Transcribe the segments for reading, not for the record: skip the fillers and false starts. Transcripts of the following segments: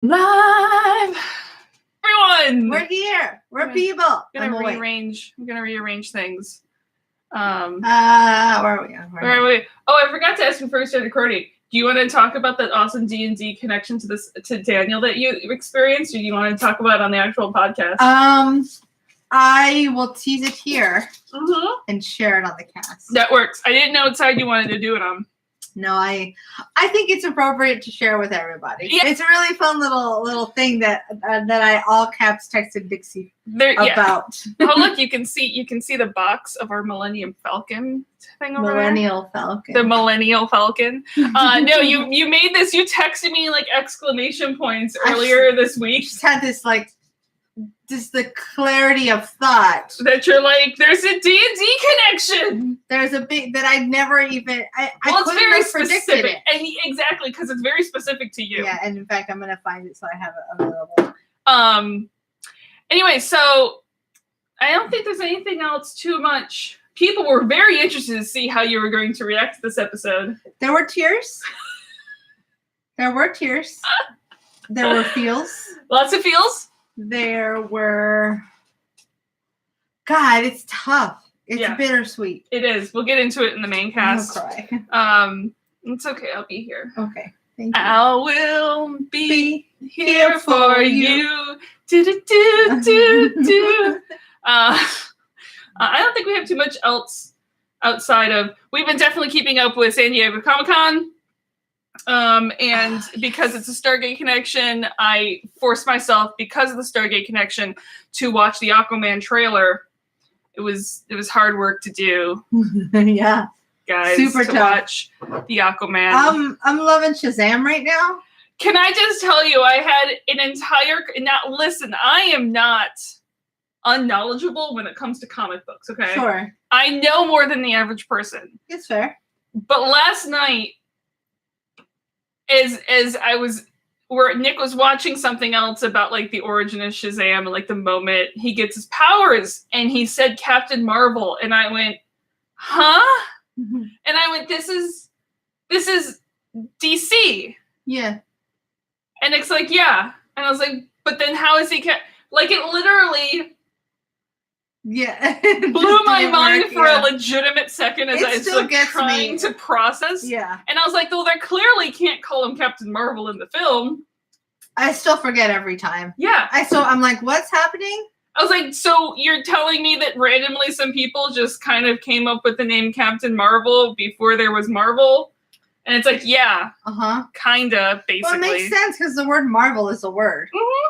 Live, everyone. We're here. We're people. I'm gonna rearrange things. Where are we? Where are we? Oh, I forgot to ask before we started recording. Do you want to talk about that awesome D&D connection to Daniel that you experienced, or do you want to talk about it on the actual podcast? I will tease it here and share it on the cast. That works. I didn't know what side you wanted to do it on. No, I think it's appropriate to share with everybody. Yeah. It's a really fun little thing that I all caps texted Dixie about. Oh, look, you can see the box of our Millennium Falcon thing over Millennial there. Falcon. The Millennial Falcon. No, you made this. You texted me like exclamation points earlier this week. Just had this like. Just the clarity of thought that you're like, there's a D&D connection. There's a big that I never even. I couldn't very have predicted it, and exactly because it's very specific to you. Yeah, and in fact, I'm gonna find it so I have it available. Anyway, so I don't think there's anything else too much. People were very interested to see how you were going to react to this episode. There were tears. There were tears. There were feels. Lots of feels. There were. God, it's tough. It's bittersweet. It is. We'll get into it in the main cast. I'll cry. It's okay. I'll be here. Okay. Thank you. I will be here for you. Do do do do do. I don't think we have too much else outside of. We've been definitely keeping up with San Diego Comic-Con. And because it's a Stargate connection, I forced myself, because of the Stargate connection, to watch the Aquaman trailer. It was hard work to do. Yeah. Guys, super to tough. Watch the Aquaman. I'm loving Shazam right now. Can I just tell you, I had an entire... Now, listen, I am not unknowledgeable when it comes to comic books, okay? Sure. I know more than the average person. It's fair. But last night, as I was, where Nick was watching something else about like the origin of Shazam and like the moment he gets his powers, and he said Captain Marvel, and I went, huh? Mm-hmm. And I went, this is DC. Yeah. And it's like, yeah. And I was like, but then how is he like it literally blew my mind for a legitimate second as I was like trying to process. Yeah. And I was like, well, they clearly can't call him Captain Marvel in the film. I still forget every time. Yeah. I'm like, what's happening? I was like, so you're telling me that randomly some people just kind of came up with the name Captain Marvel before there was Marvel? And it's like, yeah. Kinda, basically. Well, it makes sense because the word Marvel is a word. Mm-hmm.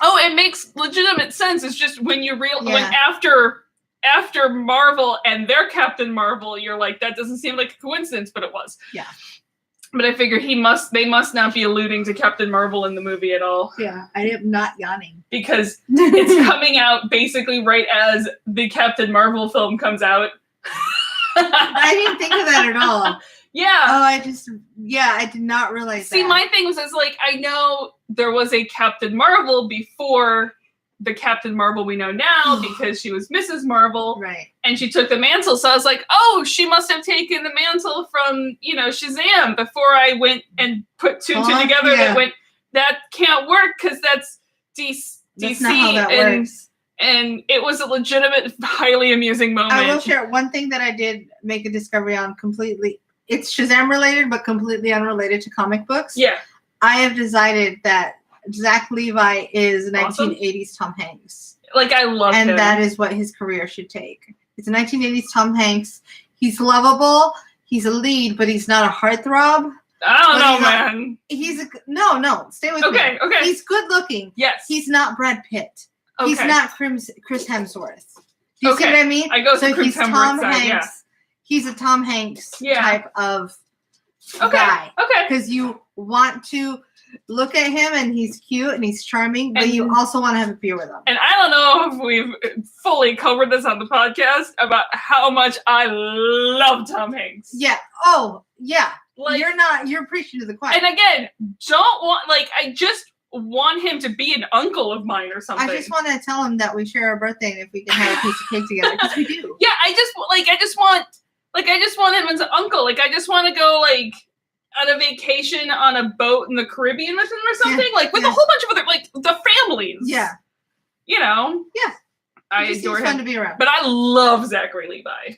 Oh, it makes legitimate sense. It's just when you like after Marvel and their Captain Marvel, you're like, that doesn't seem like a coincidence, but it was. Yeah. But I figure they must not be alluding to Captain Marvel in the movie at all. Yeah, I am not yawning. Because it's coming out basically right as the Captain Marvel film comes out. I didn't think of that at all. Yeah. Oh, I did not realize that. See, my thing was like, I know there was a Captain Marvel before the Captain Marvel we know now because she was Mrs. Marvel. Right. And she took the mantle. So I was like, oh, she must have taken the mantle from, Shazam before I went and put two together. Yeah. That can't work because that's DC. That's not how that works. And it was a legitimate, highly amusing moment. I will share one thing that I did make a discovery on completely. It's Shazam related, but completely unrelated to comic books. Yeah. I have decided that Zach Levi is 1980s Tom Hanks. Like, I love him. And that is what his career should take. It's a 1980s Tom Hanks. He's lovable. He's a lead, but he's not a heartthrob. I don't know, man. No. Stay with me. Okay. He's good looking. Yes. He's not Brad Pitt. Okay. He's not Chris Hemsworth. Do you see what I mean? I go to Chris Hemsworth Tom side, Hanks. He's a Tom Hanks type of guy. Okay. Because you want to look at him and he's cute and he's charming, but you also want to have a beer with him. And I don't know if we've fully covered this on the podcast about how much I love Tom Hanks. Yeah. Oh, yeah. Like, you're preaching to the choir. And again, I just want him to be an uncle of mine or something. I just want to tell him that we share our birthday and if we can have a piece of cake together, because we do. Yeah, I just want him as an uncle. Like, I just want to go, like, on a vacation on a boat in the Caribbean with them or something, like with a whole bunch of other, like the families. Yeah. You know. Yeah. I adore him. Fun to be around. But I love Zachary Levi.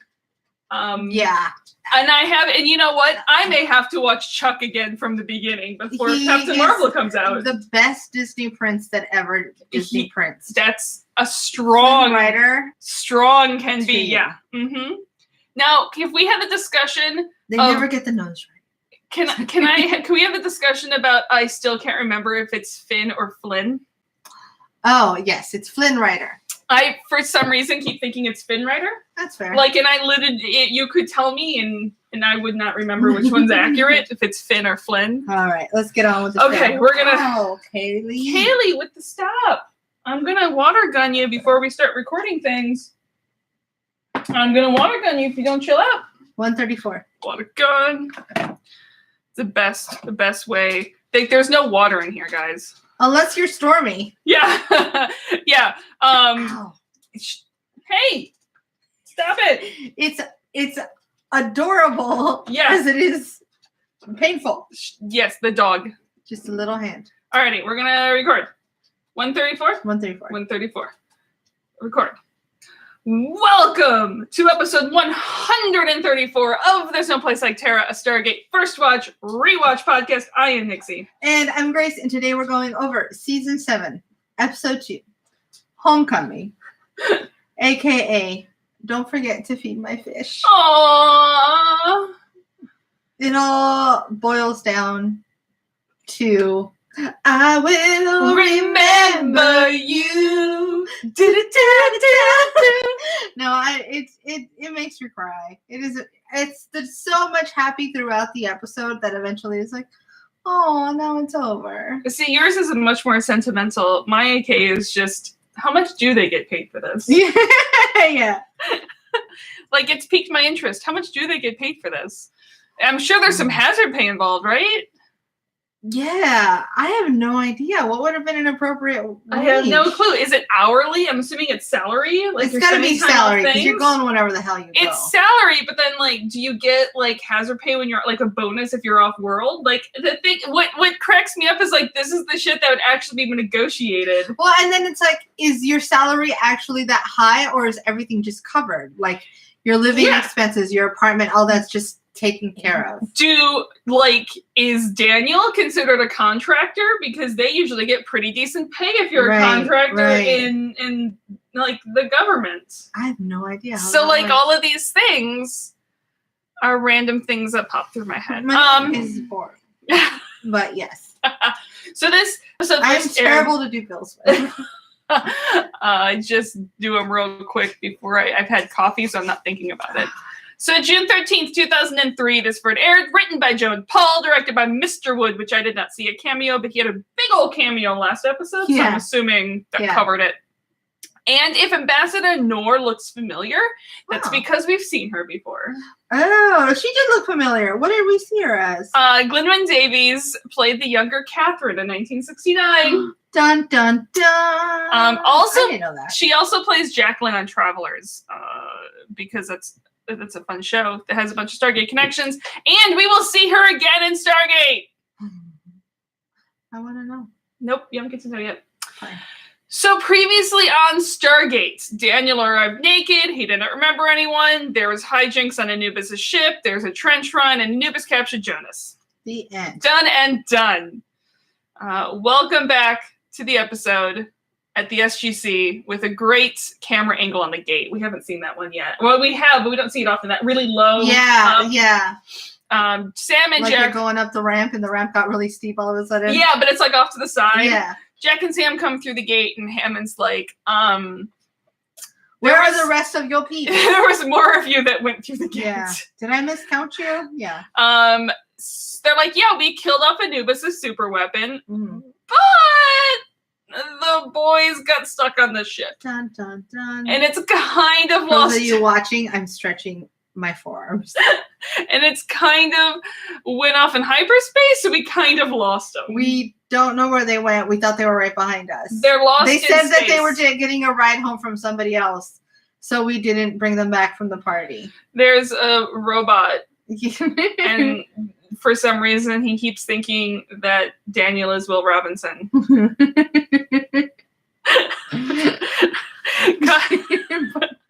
Yeah. And you know what? I may have to watch Chuck again from the beginning before Captain Marvel comes out. The best Disney prince that ever Disney prince. That's a strong writer. Strong can be, yeah. Mm-hmm. Now, if we had a discussion, they never get the nose right. Can we have a discussion about? I still can't remember if it's Finn or Flynn. Oh yes, it's Flynn Rider. I, for some reason, keep thinking it's Finn Rider. That's fair. Like, and I literally, you could tell me, and I would not remember which one's accurate, if it's Finn or Flynn. All right, let's get on with the Okay, we're gonna. Oh, Kaylee. Kaylee, with the stop. I'm gonna water gun you before we start recording things. I'm gonna water gun you if you don't chill out. 134. Water gun. The best way. There's no water in here, guys. Unless you're Stormy. Yeah. Yeah. Hey, stop it. It's adorable as it is painful. Yes, the dog. Just a little hand. Alrighty, we're gonna record. 134? 134. 134. Record. Welcome to episode 134 of There's No Place Like Terra, a Stargate First Watch Rewatch podcast. I am Nixie. And I'm Grace, and today we're going over Season 7, Episode 2, Homecoming, a.k.a. Don't Forget to Feed My Fish. Aww. It all boils down to I will remember you. No, it makes you cry. There's so much happy throughout the episode that eventually it's like, oh, now it's over. See, yours is much more sentimental. My AK is just, how much do they get paid for this? Yeah. Like, it's piqued my interest. How much do they get paid for this? I'm sure there's some hazard pay involved, right? Yeah, I have no idea. What would have been an appropriate wage? I have no clue. Is it hourly? I'm assuming it's salary. Like, it's got to be salary because you're going whenever the hell you go. It's salary, but then, like, do you get, like, hazard pay when you're, like, a bonus if you're off-world? Like, the thing, what cracks me up is, like, this is the shit that would actually be negotiated. Well, and then it's like, is your salary actually that high, or is everything just covered? Like, your living expenses, your apartment, all that's just taken care of. Is Daniel considered a contractor? Because they usually get pretty decent pay if you're a contractor in like the government. I have no idea. So like all of these things are random things that pop through my head. Is boring. But yes. So I'm terrible to do bills with. I just do them real quick before I've had coffee, so I'm not thinking about it. So June 13th, 2003, this first aired, written by Joe and Paul, directed by Mr. Wood, which I did not see a cameo, but he had a big old cameo last episode, so I'm assuming that covered it. And if Ambassador Noor looks familiar, that's because we've seen her before. Oh, she did look familiar. What did we see her as? Glynwen Davies played the younger Catherine in 1969. Dun, dun, dun. Also, I didn't know that. She also plays Jacqueline on Travelers, because that's a fun show that has a bunch of Stargate connections. And we will see her again in Stargate. I want to know. Nope, you don't get to know yet. Fine. So previously on Stargate, Daniel arrived naked. He didn't remember anyone. There was hijinks on Anubis' ship. There's a trench run, and Anubis captured Jonas. The end. Done and done. Welcome back to the episode at the SGC with a great camera angle on the gate. We haven't seen that one yet. Well, we have, but we don't see it often. That really low. Yeah. Sam and like Jack. They're going up the ramp, and the ramp got really steep all of a sudden. Yeah, but it's like off to the side. Yeah. Jack and Sam come through the gate, and Hammond's like, where are the rest of your people? There was more of you that went through the gate. Yeah. Did I miscount you? Yeah. They're like, yeah, we killed off Anubis' super weapon, but the boys got stuck on the ship. Dun, dun, dun. And it's kind of For lost. those of you watching, I'm stretching my forearms. And it's kind of went off in hyperspace, so we kind of lost them. We don't know where they went. We thought they were right behind us. They're lost. They said in that space. they were getting a ride home from somebody else, so we didn't bring them back from the party. There's a robot, and for some reason, he keeps thinking that Daniel is Will Robinson.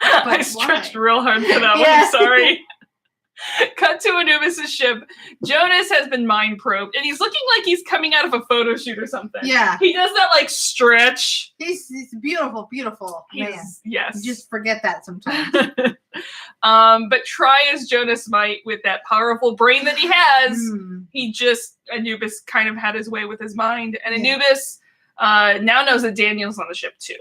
I stretched real hard for that one. I'm sorry. Cut to Anubis' ship. Jonas has been mind probed, and he's looking like he's coming out of a photo shoot or something. Yeah. He does that like stretch. He's beautiful, beautiful man. Yes. You just forget that sometimes. But try as Jonas might with that powerful brain that he has, Anubis kind of had his way with his mind. And Anubis now knows that Daniel's on the ship too.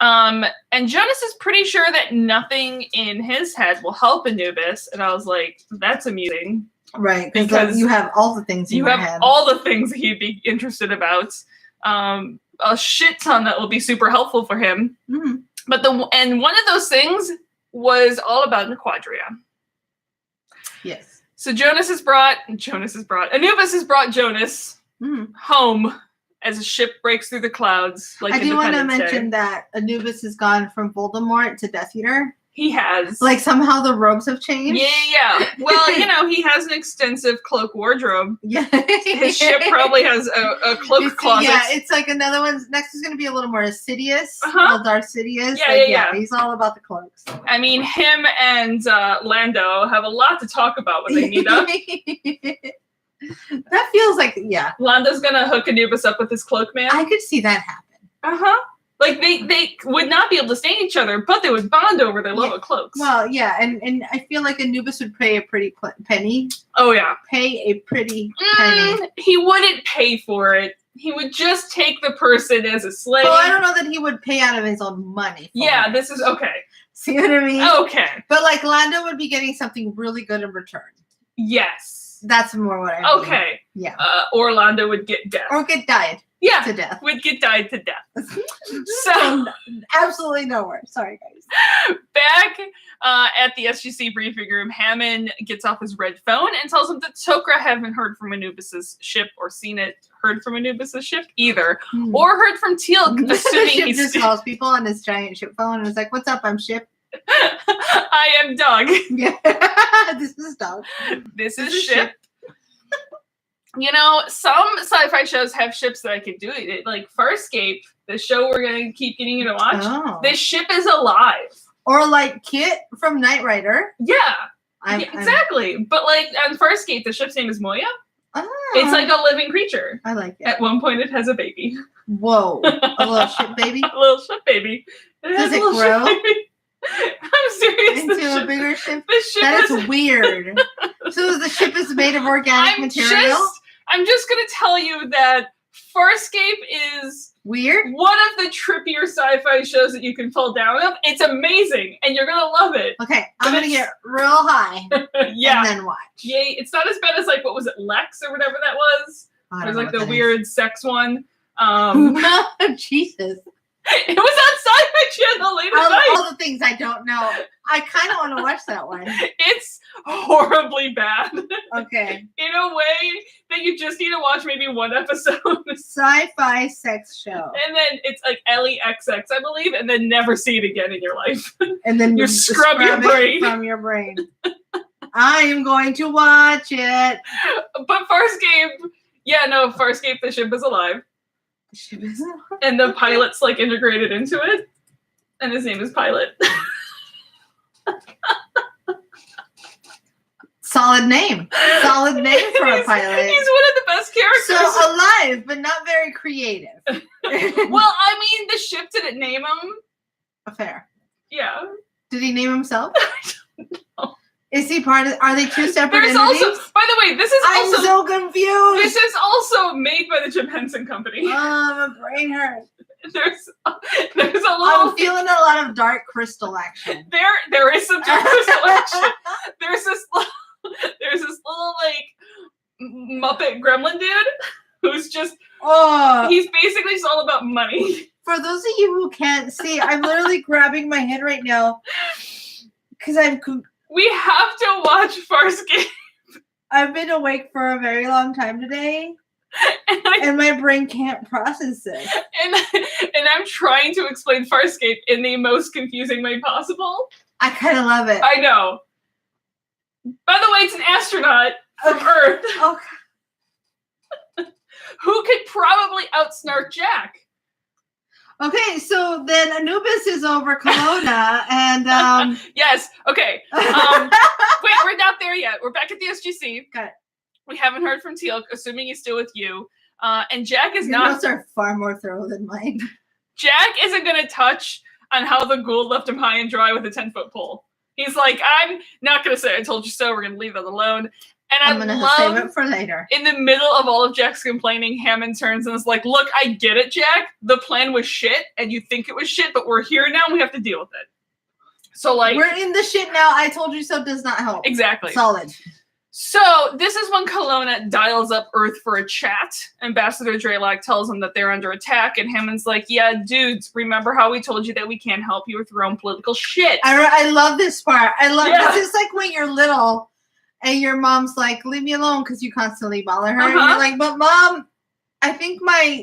And Jonas is pretty sure that nothing in his head will help Anubis. And I was like, that's amusing. Right. Because you have all the things in your head. You have all the things that he'd be interested about. A shit ton that will be super helpful for him. Mm-hmm. But one of those things was all about Nequadria. Yes. So Anubis has brought Jonas home as a ship breaks through the clouds. Like I do want to mention that Anubis has gone from Voldemort to Death Eater. He has. Like somehow the robes have changed. Yeah. Well, he has an extensive cloak wardrobe. Yeah. His ship probably has a cloak closet. Yeah, it's like another one. Next is going to be a little more Sidious. Darth Sidious. Yeah. He's all about the cloaks. I mean, him and Lando have a lot to talk about when they meet up. That feels like, Lando's going to hook Anubis up with his cloak man. I could see that happen. Like, they would not be able to stand each other, but they would bond over their love of cloaks. Well, yeah, and I feel like Anubis would pay a pretty penny. Oh, yeah. Pay a pretty penny. He wouldn't pay for it. He would just take the person as a slave. Well, I don't know that he would pay out of his own money. This is okay. See what I mean? Okay. But, like, Lando would be getting something really good in return. Yes. That's more what I mean. Okay. Yeah. Orlando would get death. Or get died. Yeah. To death. Would get died to death. So absolutely nowhere. Sorry, guys. Back at the SGC briefing room, Hammond gets off his red phone and tells him that Tok'ra haven't heard from Anubis' ship or heard from Anubis' ship either. Or heard from Teal'c, assuming he just calls people on his giant ship phone and is like, "What's up? I'm ship." I am dog. Yeah. This is dog. This is ship. Some sci-fi shows have ships that I could do it. Like Farscape, the show we're going to keep getting you to watch. Oh. This ship is alive. Or like Kit from Knight Rider. Yeah. Exactly. But like on Farscape, the ship's name is Moya. Oh. It's like a living creature. I like it. At one point, it has a baby. Whoa. A little ship baby? A little ship baby. Does it grow? I'm serious. Into a bigger ship? That is weird. So the ship is made of organic material? I'm just going to tell you that Farscape is weird. One of the trippier sci-fi shows that you can fall down of. It's amazing, and you're going to love it. Okay, I'm going to get real high and then watch. Yay. It's not as bad as, like, what was it, Lex or whatever that was? It was, like, the weird sex one. Jesus. It was on Sci-Fi Channel late at night. All the things I don't know. I kind of want to watch that one. It's horribly bad. Okay. In a way that you just need to watch maybe one episode. Sci-fi sex show. And then it's like LEXX, I believe, and then never see it again in your life. And then you scrub your brain. From your brain. I am going to watch it. But Farscape, Farscape, the ship is alive. And the pilot's like integrated into it, and his name is Pilot. Solid name for a pilot. He's one of the best characters. So alive, but not very creative. Well, I mean, the ship didn't name him. Fair. Yeah. Did he name himself? I don't know. Is he part of? Are they two separate entities? Also, by the way, I'm so confused. This is also made by the Jim Henson Company. Oh, my brain hurts. There's a little. I'm feeling a lot of Dark Crystal action. There is some Dark Crystal action. There's this little like Muppet Gremlin dude who's just. Oh. He's basically just all about money. For those of you who can't see, I'm literally grabbing my head right now because We have to watch Farscape. I've been awake for a very long time today, and my brain can't process it. And I'm trying to explain Farscape in the most confusing way possible. I kind of love it. I know. By the way, it's an astronaut from Earth. Oh, Who could probably outsnark Jack? okay, so then Anubis is over Kelowna, and yes. Okay. Wait, we're not there yet. We're back at the SGC. Okay. We haven't heard from Teal'c, assuming he's still with you. And Jack is your not. notes are far more thorough than mine. Jack isn't going to touch on how the Ghoul left him high and dry with a 10-foot pole. He's like, I'm not going to say I told you so. We're going to leave that alone. And I'm going to save it for later. In the middle of all of Jack's complaining, Hammond turns and is like, look, I get it, Jack. The plan was shit, and you think it was shit, but we're here now, and we have to deal with it. So, like... we're in the shit now. I told you so does not help. Exactly. Solid. So, this is when Kelowna dials up Earth for a chat. Ambassador Teal'c tells him that they're under attack, and Hammond's like, yeah, dudes, remember how we told you that we can't help you with your own political shit? I love this part. This is like when you're little, and your mom's like, leave me alone because you constantly bother her. And you're like, but Mom, I think my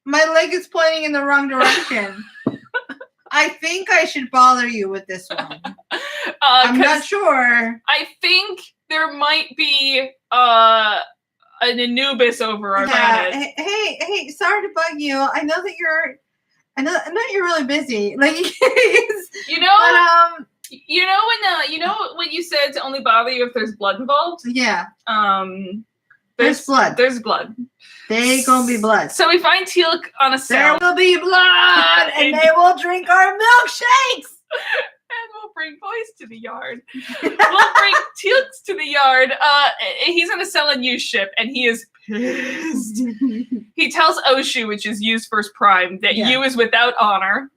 leg is pointing in the wrong direction. I think I should bother you with this one. I'm not sure. I think there might be an Anubis over our planet. Hey, sorry to bug you. I know you're really busy. Like you know, when you said to only bother you if there's blood involved? Yeah. There's blood. There's blood. They gonna be blood. So we find Teal'c on a cell. There will be blood, and they will drink our milkshakes. And we'll bring boys to the yard. We'll bring Teal'c to the yard. He's in a cell and use ship, and he is pissed. He tells Oshu, which is U's first prime, that U is without honor.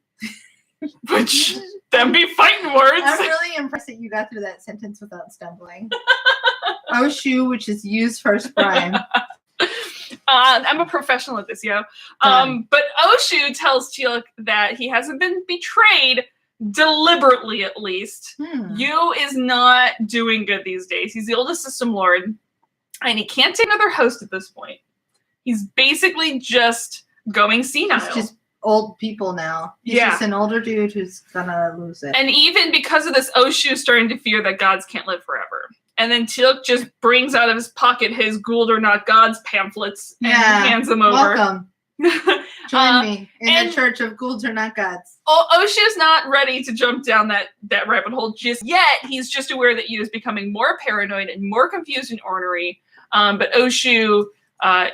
Which, them be fighting words. I'm really impressed that you got through that sentence without stumbling. Oshu, which is U's first prime. I'm a professional at this, yo. But Oshu tells Teal'c that he hasn't been betrayed, deliberately at least. Yu is not doing good these days. He's the oldest system lord, and he can't take another host at this point. He's basically just going senile. He's just old people now. He's just an older dude who's gonna lose it. And even because of this, Oshu is starting to fear that gods can't live forever. And then Teal'c just brings out of his pocket his Ghoul or Not Gods pamphlets and hands them over. Welcome. Join me in the Church of Ghoulds Are Not Gods. Oshu's not ready to jump down that rabbit hole just yet. He's just aware that Yu is becoming more paranoid and more confused and ornery. But Oshu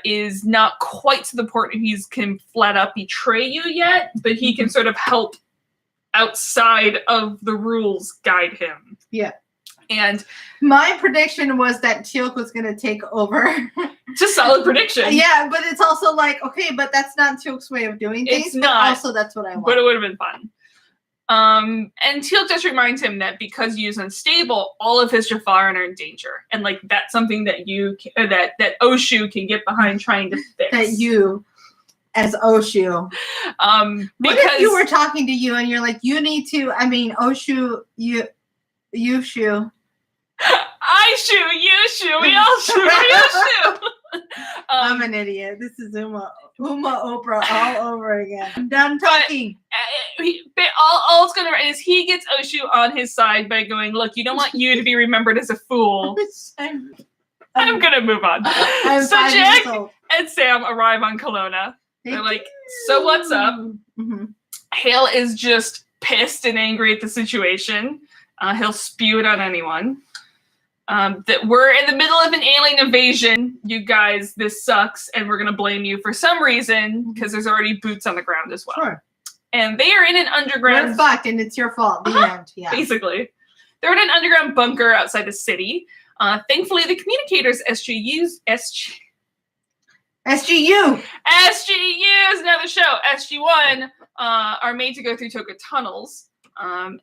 is not quite to the point where he can flat out betray you yet, but he can sort of help outside of the rules guide him. Yeah. And my prediction was that Teal'c was going to take over. It's a solid prediction. Yeah, but it's also like, okay, but that's not Teal'c's way of doing things. It's not. Also, that's what I want. But it would have been fun. And Teal'c just reminds him that because Yu's unstable, all of his Jafaran are in danger. And like that's something that that Oshu can get behind trying to fix. That you, as Oshu. Because what if you were talking to you and you're like, you need to, Oshu, you shoe. I shoe, you shoe, we all shoe, you shoe. I'm an idiot. This is Uma Oprah all over again. I'm done talking. All it's going to is he gets Oshu on his side by going, look, you don't want you to be remembered as a fool. I'm going to move on. So Jack and Sam arrive on Kelowna. They're like, so what's up? Mm-hmm. Hale is just pissed and angry at the situation. He'll spew it on anyone. That we're in the middle of an alien invasion. You guys, this sucks, and we're going to blame you for some reason, because there's already boots on the ground as well. Sure. And they are in an underground... We're fucked, and it's your fault. The end. Yeah. Basically. They're in an underground bunker outside the city. Thankfully, the communicators, SGU is another show. SG1 are made to go through Toka tunnels.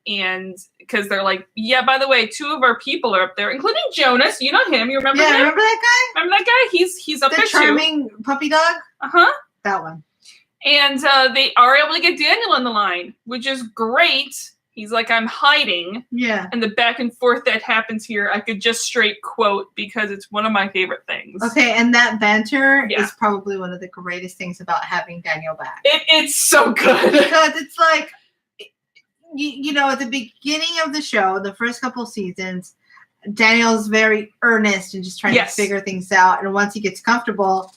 And because they're like, yeah, by the way, 2 of our people are up there, including Jonas. You know him. You remember him? Yeah, remember that guy? Remember that guy? He's up there too. The charming puppy dog? Uh-huh. That one. And they are able to get Daniel on the line, which is great. He's like, I'm hiding. Yeah. And the back and forth that happens here, I could just straight quote because it's one of my favorite things. Okay, and that banter is probably one of the greatest things about having Daniel back. It's so good. Because it's like, you know, at the beginning of the show, the first couple seasons, Daniel's very earnest and just trying to figure things out. And once he gets comfortable,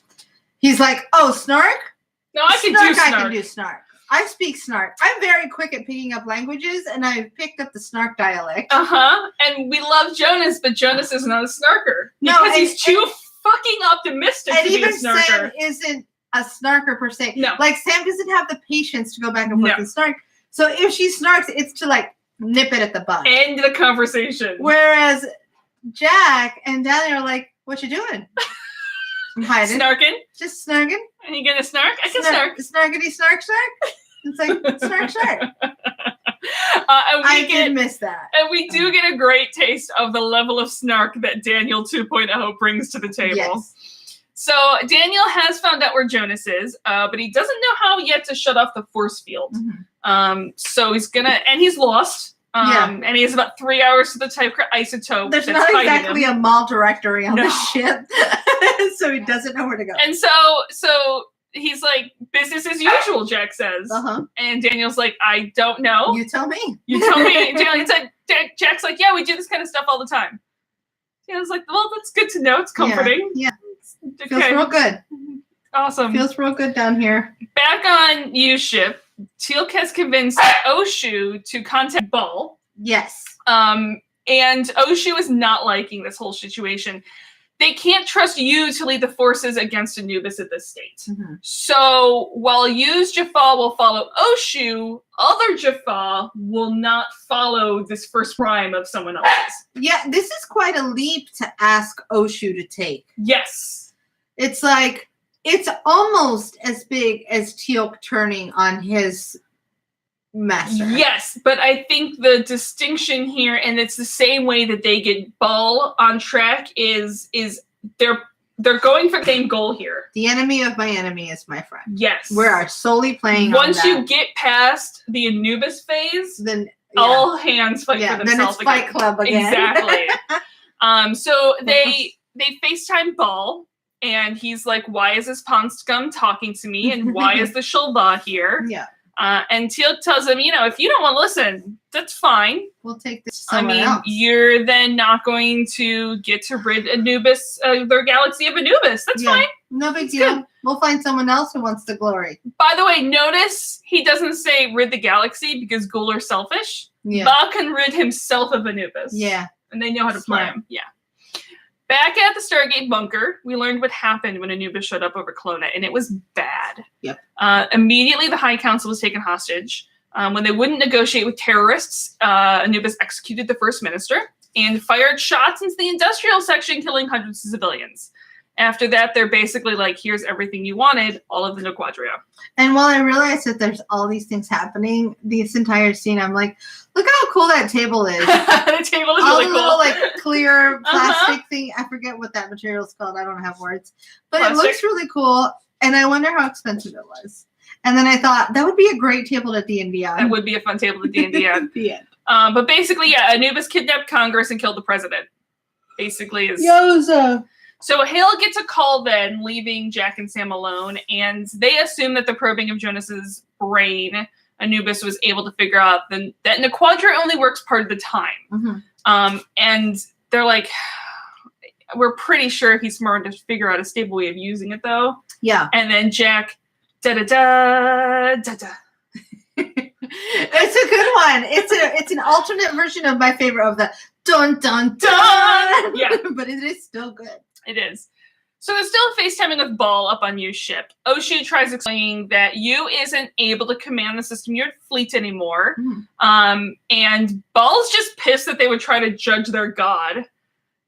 he's like, "Oh, snark? No, I can do snark. I can do snark. I speak snark. I'm very quick at picking up languages, and I've picked up the snark dialect." And we love Jonas, but Jonas is not a snarker. Because he's too fucking optimistic to be a snarker. And even Sam isn't a snarker per se. No. Like, Sam doesn't have the patience to go back and forth and snark. So if she snarks, it's to, like, nip it at the bud. End the conversation. Whereas Jack and Daniel are like, "What you doing?" "I'm hiding." Snarking? Just snarking. Are you gonna snark? I can snark. Snarkity snark snark. It's like, snark snark. I did miss that. And we do get a great taste of the level of snark that Daniel 2.0 brings to the table. Yes. So Daniel has found out where Jonas is, but he doesn't know how yet to shut off the force field. So he's and he's lost. And he has about 3 hours to the type isotope. There's not exactly a mall directory on the ship, so he doesn't know where to go. And so he's like, "Business as usual," Jack says. And Daniel's like, "I don't know. You tell me. You tell me." Jack's like, "Yeah, we do this kind of stuff all the time." Daniel's like, "Well, that's good to know. It's comforting." Yeah. Okay. Feels real good. Awesome. Feels real good down here. Back on Yu's ship, Teal'c has convinced Oshu to contact Ball. Yes. And Oshu is not liking this whole situation. They can't trust Yu to lead the forces against Anubis at this state. So while Yu's Jaffa will follow Oshu, other Jaffa will not follow this first prime of someone else's. Yeah, this is quite a leap to ask Oshu to take. Yes. It's like, it's almost as big as Teal'c turning on his master. Yes, but I think the distinction here, and it's the same way that they get Ball on track, is they're going for the same goal here. The enemy of my enemy is my friend. Yes. We are solely playing Once on that. you get past the Anubis phase, then all hands fight for themselves. Then it's again. Fight Club again. Exactly. So they FaceTime Ball, and he's like, "Why is this pond scum talking to me? And why is the Shulba here?" Yeah. And Teal'c tells him, if you don't want to listen, that's fine. We'll take this to someone else. You're then not going to get to rid Anubis, their galaxy of Anubis. That's fine. No big deal. Good. We'll find someone else who wants the glory. By the way, notice he doesn't say rid the galaxy because Gau'lds are selfish. Yeah. Ba can rid himself of Anubis. Yeah. And they know how to play him. Yeah. Back at the Stargate bunker, we learned what happened when Anubis showed up over Kelowna, and it was bad. Yep. Immediately, the High Council was taken hostage. When they wouldn't negotiate with terrorists, Anubis executed the First Minister and fired shots into the industrial section, killing hundreds of civilians. After that, they're basically like, "Here's everything you wanted, all of the Nequadria." And while I realize that there's all these things happening, this entire scene, I'm like, look how cool that table is. The table is all really the cool. Little, clear plastic thing. I forget what that material is called. I don't have words. But It looks really cool, and I wonder how expensive it was. And then I thought, that would be a great table to D&D on. That would be a fun table to D&D on. The end. But basically, Anubis kidnapped Congress and killed the president. Basically is... Yoza! So Hale gets a call then, leaving Jack and Sam alone, and they assume that the probing of Jonas's brain, Anubis was able to figure out that Nequadria only works part of the time. And they're like, "We're pretty sure he's smart enough to figure out a stable way of using it, though." Yeah. And then Jack, da-da-da, It's a good one. It's an alternate version of my favorite of the dun dun dun. Yeah. But it is still good. It is. So they're still FaceTiming with Ball up on Yu's ship. Oshu tries explaining that Yu isn't able to command the system unit fleet anymore. And Ball's just pissed that they would try to judge their god.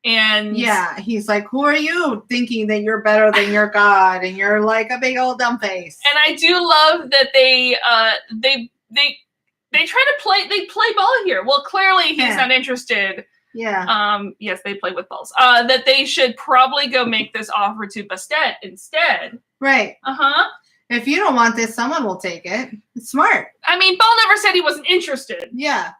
And yeah, he's like, "Who are you thinking that you're better than your god? And you're like a big old dumb face." And I do love that they try to play Ball here. Well, clearly he's not interested. Yeah. Yes, they play with balls. That they should probably go make this offer to Bastet instead. Right. If you don't want this, someone will take it. It's smart. I mean, Ball never said he wasn't interested. Yeah.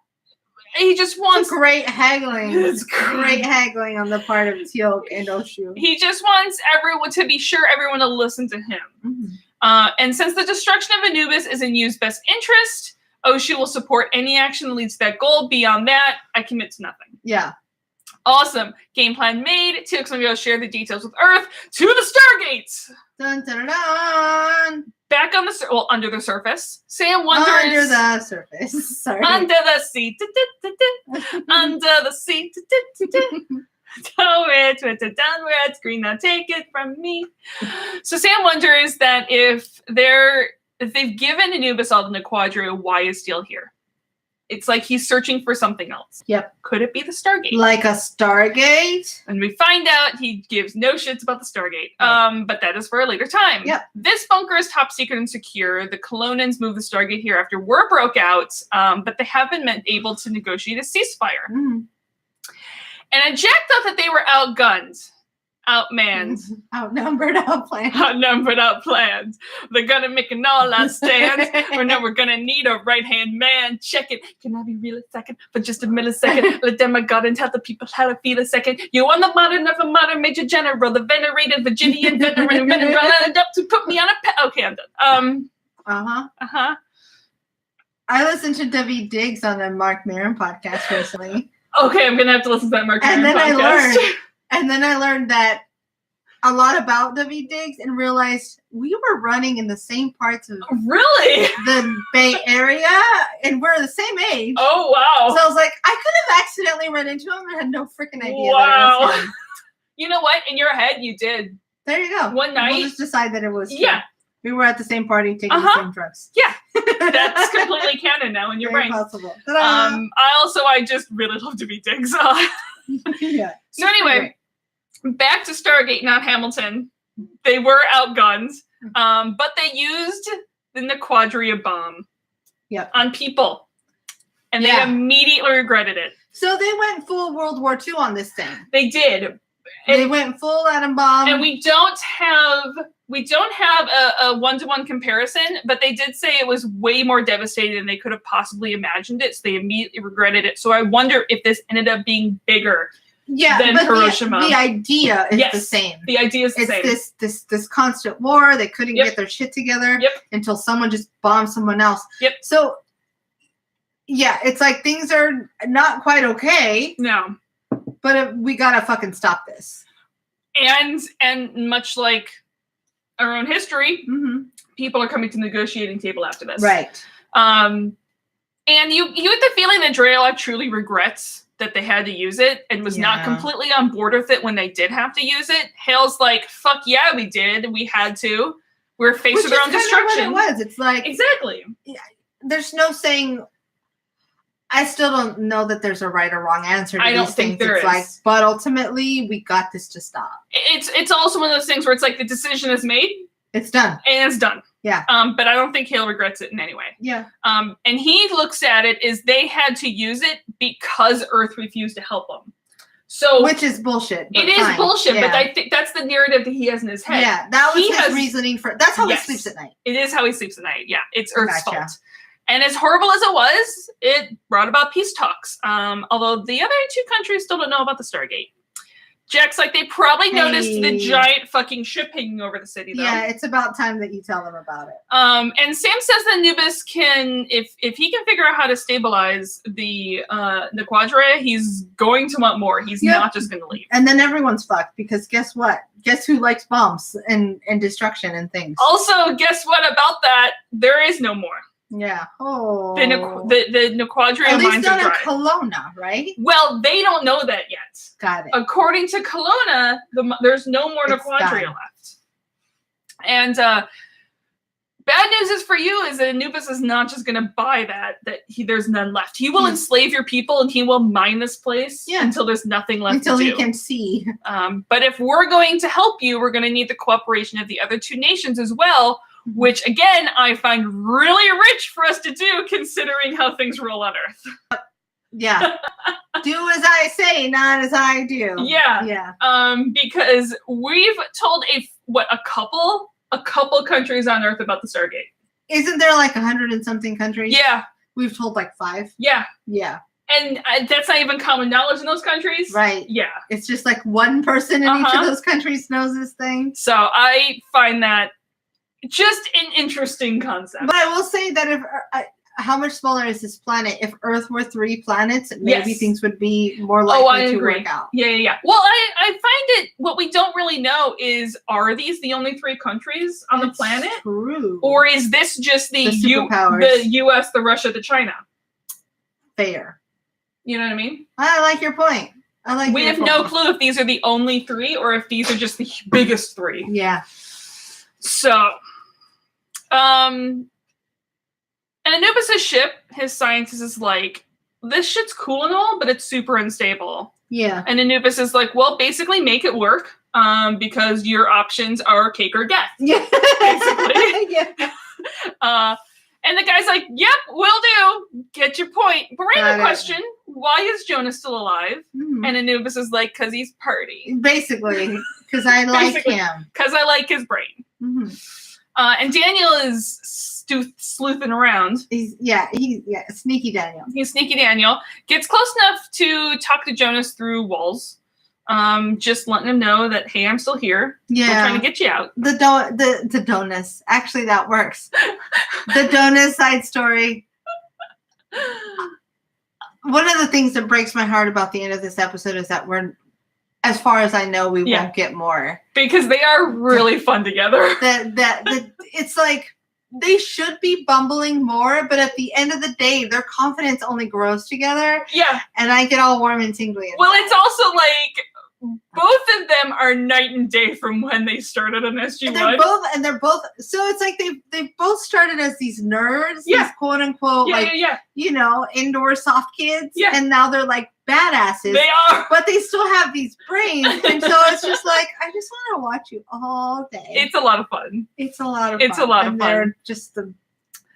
He just wants great haggling. It's great haggling on the part of Teal'c and Oshu. He just wants everyone to be sure everyone will listen to him. And since the destruction of Anubis is in Yu's best interest, Oshu will support any action that leads to that goal. Beyond that, I commit to nothing. Yeah. Awesome. Game plan made. Teal'c's gonna go share the details with Earth to the Stargates. Dun, dun, dun, dun. Back on the under the surface. Sam wonders. Under the surface. Sorry. Under the sea. Under the sea. Downwards, green, now take it from me. So Sam wonders that if they've given Anubis all the Quadria, why is Teal'c here? It's like he's searching for something else. Yep. Could it be the Stargate? Like a Stargate? And we find out he gives no shits about the Stargate. Right. But that is for a later time. Yep. This bunker is top secret and secure. The Colonians moved the Stargate here after war broke out, but they haven't been able to negotiate a ceasefire. Mm. And Jack thought that they were outgunned, outmanned, outnumbered, outplanned. Outnumbered, outplanned. They're gonna make an all-out stand. Or no, we're gonna need a right-hand man. Check it. Can I be real a second? For just a millisecond. Let them my God and tell the people how to feel a second. You on the modern of a modern major general, the venerated Virginian veteran mineral up to put me on a okay, I'm done. I listened to David Diggs on the Mark Maron podcast recently. Okay, I'm gonna have to listen to that Mark Maron podcast. And then I learned that a lot about David Diggs and realized we were running in the same parts of really the Bay Area, and we're the same age. Oh wow! So I was like, I could have accidentally run into him and had no freaking idea. Wow! That it was him. You know what? In your head, you did. There you go. One night, we'll just decide that it was. Yeah. True. We were at the same party taking the same drugs. Yeah, that's completely canon now in your Very brain. Possible. I just really love to be Diggs. Yeah. So anyway, back to Stargate, not Hamilton. They were outgunned, but they used the Quadria bomb on people, and they immediately regretted it. So they went full World War II on this thing. They did. They went full atom bomb. And we don't have a one-to-one comparison, but they did say it was way more devastating than they could have possibly imagined it, so they immediately regretted it. So I wonder if this ended up being bigger than Hiroshima. The idea is the same. The idea is the same. It's this constant war. They couldn't get their shit together until someone just bombed someone else. Yep. So, yeah, it's like things are not quite okay. No. But we gotta fucking stop this. And much like our own history, people are coming to the negotiating table after this. Right. And you get the feeling that Teal'c truly regrets that they had to use it and was not completely on board with it when they did have to use it. Hale's like, fuck yeah, we did. We had to. We're faced with our own destruction. What it was. It's like exactly. There's no saying. I still don't know that there's a right or wrong answer to these things. There is. Like, but ultimately, we got this to stop. It's also one of those things where it's like the decision is made. It's done. And it's done. Yeah. But I don't think Hale regrets it in any way. Yeah. And he looks at it as they had to use it because Earth refused to help them. So which is bullshit. It is bullshit, but I think that's the narrative that he has in his head. Yeah, that was his reasoning for. That's how he sleeps at night. It is how he sleeps at night. Yeah, it's Earth's fault. And as horrible as it was, it brought about peace talks. Although the other two countries still don't know about the Stargate. Jack's like, they probably noticed the giant fucking ship hanging over the city, though. Yeah, it's about time that you tell them about it. And Sam says that Anubis can, if he can figure out how to stabilize the Quadria, he's going to want more. He's not just going to leave. And then everyone's fucked, because guess what? Guess who likes bombs and destruction and things? Also, guess what about that? There is no more. Yeah. Oh. The Quadria mines are dry. At Kelowna, right? Well, they don't know that yet. Got it. According to Kelowna, there's no more Quadria left. And bad news is for you is that Anubis is not just going to buy there's none left. He will enslave your people and he will mine this place until there's nothing left to do. Until he can see. But if we're going to help you, we're going to need the cooperation of the other two nations as well. Which, again, I find really rich for us to do, considering how things roll on Earth. Yeah. Do as I say, not as I do. Yeah. Yeah. Because we've told a couple countries on Earth about the Stargate. Isn't there like 100 and something countries? Yeah. We've told like 5? Yeah. Yeah. And that's not even common knowledge in those countries. Right. Yeah. It's just like one person in each of those countries knows this thing. So I find that just an interesting concept. But I will say that if how much smaller is this planet? If Earth were 3 planets, maybe Yes. things would be more likely to agree. work out. Yeah. Well, I find it, what we don't really know is, are these the only 3 countries on the planet? True. Or is this just the superpowers. the US, the Russia, the China? Fair. You know what I mean? I like your point. We have no clue if these are the only 3 or if these are just the biggest 3. Yeah. So, and Anubis' ship, his scientist is like, this shit's cool and all, but it's super unstable. Yeah. And Anubis is like, well, basically make it work, because your options are cake or death. Yeah. Basically. Yeah. And the guy's like, yep, will do. Get your point. But random question, why is Jonah still alive? Mm-hmm. And Anubis is like, because he's party. Basically, because I like him. Because I like his brain. Mm-hmm. And Daniel is sleuthing around. He's sneaky Daniel. He's sneaky Daniel. Gets close enough to talk to Jonas through walls. Just letting him know that, hey, I'm still here. Yeah. We're trying to get you out. The donuts. Actually, that works. The donut side story. One of the things that breaks my heart about the end of this episode is that we're, as far as I know, we won't get more. Because they are really fun together. It's like they should be bumbling more, but at the end of the day, their confidence only grows together. Yeah. And I get all warm and tingly. Well, it's also like both of them are night and day from when they started on SG1. They're both so it's like they've both started as these nerds, these quote unquote indoor soft kids. Yeah. And now they're like badasses. They are. But they still have these brains. And so it's just like, I just want to watch you all day. It's a lot of fun. It's a lot of fun. They're just the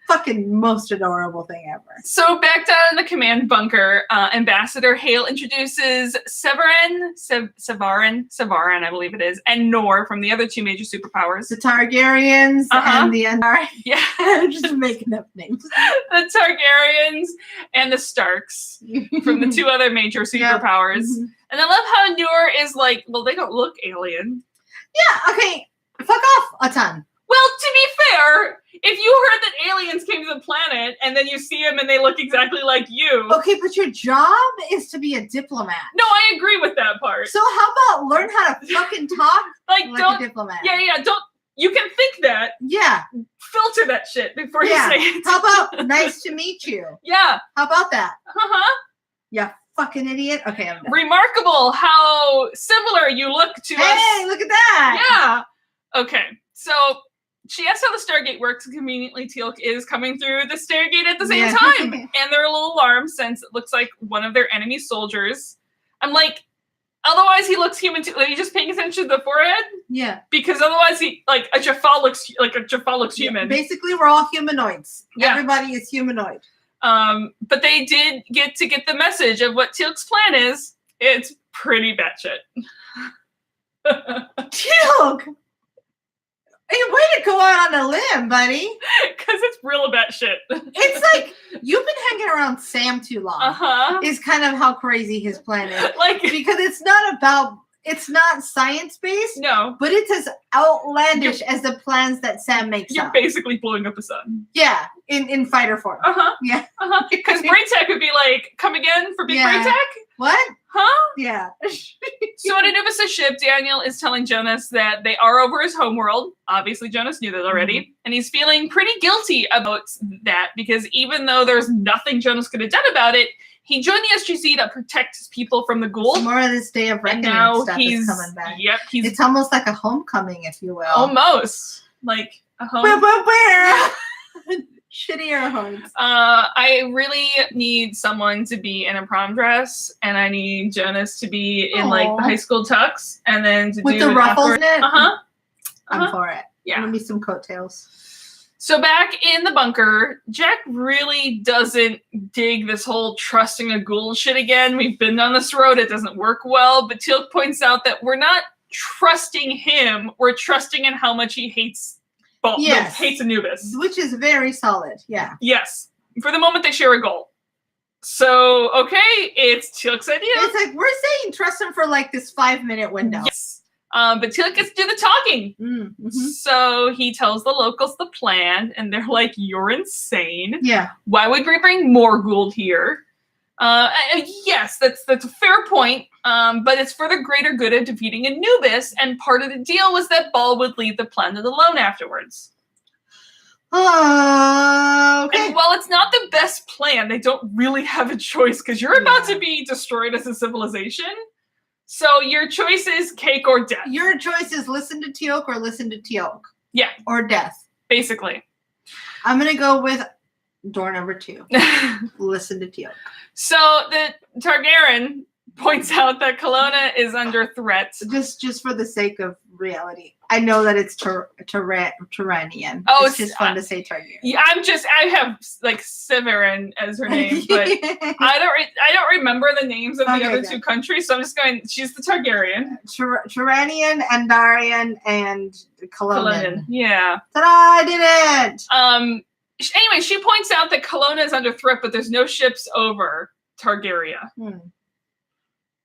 fucking most adorable thing ever. So back down in the command bunker, Ambassador Hale introduces Severin, I believe it is, and Nor from the other 2 major superpowers. The Targaryens and the Yeah. I'm just making up names. The Targaryens and the Starks from the 2 other major superpowers. Yep. Mm-hmm. And I love how Nor is like, well, they don't look alien. Yeah, okay. Fuck off a ton. Well, to be fair, if you heard that aliens came to the planet and then you see them and they look exactly like you. Okay, but your job is to be a diplomat. No, I agree with that part. So how about learn how to fucking talk like a diplomat? Yeah, you can think that. Yeah. Filter that shit before you say it. How about nice to meet you? Yeah. How about that? Uh-huh. Yeah, fucking idiot. Okay, I'm done. Remarkable how similar you look to us. Hey, look at that. Yeah. Okay, so she asks how the Stargate works, and conveniently Teal'c is coming through the Stargate at the same time. And they're a little alarmed since it looks like one of their enemy soldiers. I'm like, otherwise he looks human too. Are you just paying attention to the forehead? Yeah. Because otherwise he, like, a Jaffa looks human. Basically, we're all humanoids. Yeah. Everybody is humanoid. But they did get the message of what Teal'c's plan is. It's pretty batshit. Teal'c! Hey, way to go out on a limb, buddy. Because it's real batshit. It's like, you've been hanging around Sam too long. Uh-huh. Is kind of how crazy his plan is. Like, because it's not science-based. No. But it's as outlandish as the plans that Sam makes You're basically blowing up the sun. Yeah, in fighter form. Uh-huh. Yeah. Uh-huh. Because Braytech would be like, come again for Big Braytech? What? Huh? Yeah. So on Anubis' ship, Daniel is telling Jonas that they are over his homeworld. Obviously, Jonas knew that already. Mm-hmm. And he's feeling pretty guilty about that because even though there's nothing Jonas could have done about it, he joined the SGC to protect his people from the Gau'lds. More of this Day of Reckoning stuff is coming back. Yep. It's almost like a homecoming, if you will. Almost. Like a home. Shitty air horns. I really need someone to be in a prom dress, and I need Jonas to be in like the high school tux, and then to with do the ruffles in it. I'm for it. Yeah, give me some coattails. So back in the bunker, Jack really doesn't dig this whole trusting a Ghoul shit again. We've been down this road; it doesn't work well. But Teal'c points out that we're not trusting him; we're trusting in how much he hates. Hates Anubis. Which is very solid, yeah. Yes. For the moment, they share a goal. So, okay, it's Teal'c's idea. It's like, we're saying trust him for like this 5-minute window. Yes. But Teal'c gets to do the talking. Mm-hmm. So he tells the locals the plan, and they're like, "You're insane. Yeah. Why would we bring more Gau'ld here?" Yes, that's a fair point. But it's for the greater good of defeating Anubis, and part of the deal was that Ball would leave the planet alone afterwards. Okay. And while it's not the best plan, they don't really have a choice because you're about to be destroyed as a civilization. So your choice is cake or death. Your choice is listen to Teal'c or listen to Teal'c. Yeah. Or death. Basically. I'm going to go with door number 2. Listen to Teal'c. So the Targaryen points out that Kelowna is under threat. Just for the sake of reality. I know that it's Turanian. Oh, it's just fun to say Targaryen. Yeah, I have like Severin as her name, but I don't remember the names of the other 2 countries, so I'm just going. She's the Targaryen. Turanian, Andarian, and Kelownan. Yeah. Ta-da! I did it. Anyway, she points out that Kelowna is under threat, but there's no ships over Targaria.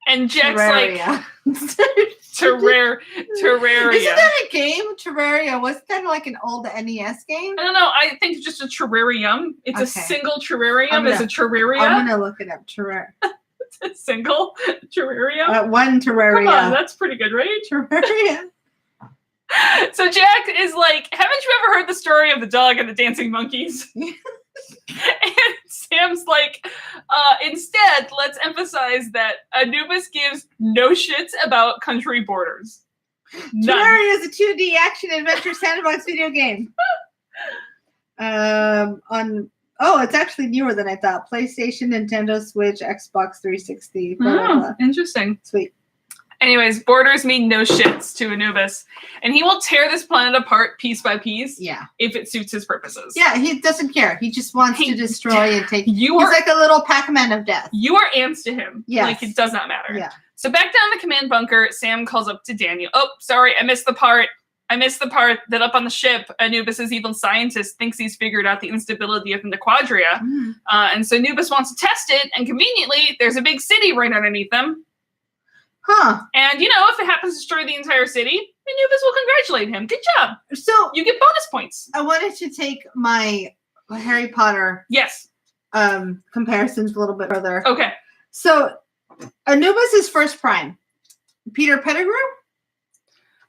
And Jack's Terraria. like, Terraria. Isn't that a game? Terraria. Wasn't that like an old NES game? I don't know. I think it's just a terrarium. It's a single terrarium. It's a terraria. I'm going to look it up. Terraria. It's a single terraria. One terraria. Come on, that's pretty good, right? Terraria. So Jack is like, haven't you ever heard the story of the dog and the dancing monkeys? And Sam's like, instead, let's emphasize that Anubis gives no shits about country borders. Terraria is a 2D action adventure sandbox video game. It's actually newer than I thought. PlayStation, Nintendo Switch, Xbox 360. Blah, blah, blah. Interesting. Sweet. Anyways, borders mean no shits to Anubis, and he will tear this planet apart piece by piece. Yeah, if it suits his purposes. Yeah, he doesn't care. He just wants to destroy and take. He's like a little Pac-Man of death. You are ants to him. Yeah, like it does not matter. Yeah. So back down in the command bunker, Sam calls up to Daniel. Oh, sorry, I missed the part that up on the ship, Anubis's evil scientist thinks he's figured out the instability of the Quadria, and so Anubis wants to test it. And conveniently, there's a big city right underneath them. Huh. And, if it happens to destroy the entire city, Anubis will congratulate him. Good job. So you get bonus points. I wanted to take my Harry Potter comparisons a little bit further. Okay. So Anubis is first prime. Peter Pettigrew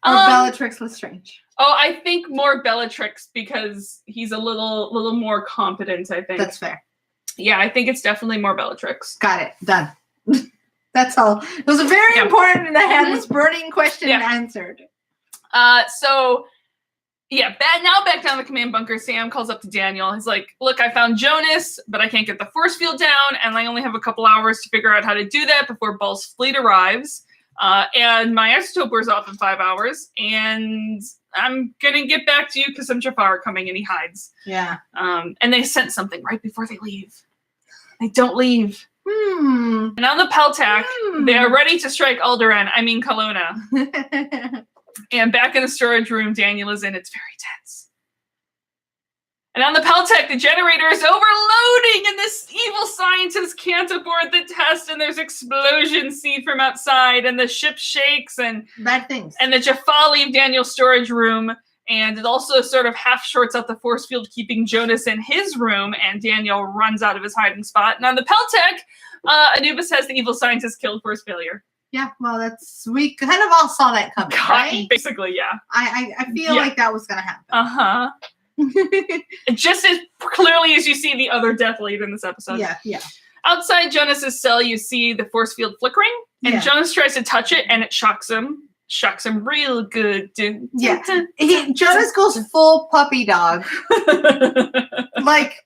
or Bellatrix Lestrange? Oh, I think more Bellatrix because he's a little more competent, I think. That's fair. Yeah, I think it's definitely more Bellatrix. Got it. Done. That's all. It was very important, and I had this burning question answered. Now back down in the command bunker, Sam calls up to Daniel. He's like, look, I found Jonas, but I can't get the force field down, and I only have a couple hours to figure out how to do that before Ball's fleet arrives. And my isotope wears off in 5 hours, and I'm going to get back to you because some Jafar are coming, and he hides. Yeah. And they sent something right before they leave. They don't leave. And on the Teal'c, they are ready to strike Alderaan. I mean Kelowna. And back in the storage room Daniel is in, it's very tense. And on the Teal'c, the generator is overloading, and this evil scientist can't abort the test, and there's explosions see from outside, and the ship shakes, and bad things. And the Jaffa leave Daniel's storage room. And it also sort of half shorts out the force field, keeping Jonas in his room, and Daniel runs out of his hiding spot. And on the Teal'c, Anubis has the evil scientist killed for his failure. Yeah, well, we kind of all saw that coming, right? Basically, yeah. I feel like that was going to happen. Uh-huh. Just as clearly as you see the other death lead in this episode. Yeah. Outside Jonas's cell, you see the force field flickering, and Jonas tries to touch it, and it shocks him. Shocks him real good. Yeah. Jonas goes full puppy dog. Like,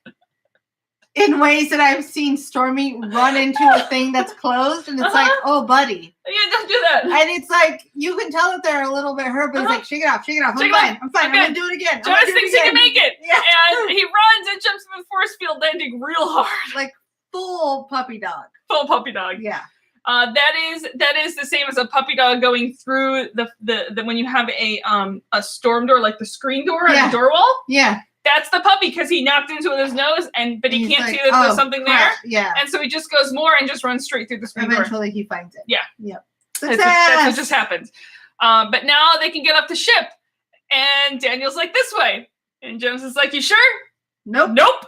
in ways that I've seen Stormy run into a thing that's closed, and it's like, oh, buddy. Yeah, don't do that. And it's like, you can tell that they're a little bit hurt, but he's like, shake it off. I'm fine. I'm going to do it again. Jonas thinks he can make it. Yeah. And he runs and jumps in the force field, landing real hard. Like, full puppy dog. Full puppy dog. Yeah. That is the same as a puppy dog going through the when you have a storm door, like the screen door on the door wall. Yeah. That's the puppy because he knocked into it with his nose, but he can't see that there's something there. Yeah. And so he just goes more and just runs straight through the screen door. Eventually he finds it. Yeah. Yep. That's what just happened. But now they can get off the ship. And Daniel's like, this way. And Jonas is like, you sure? Nope.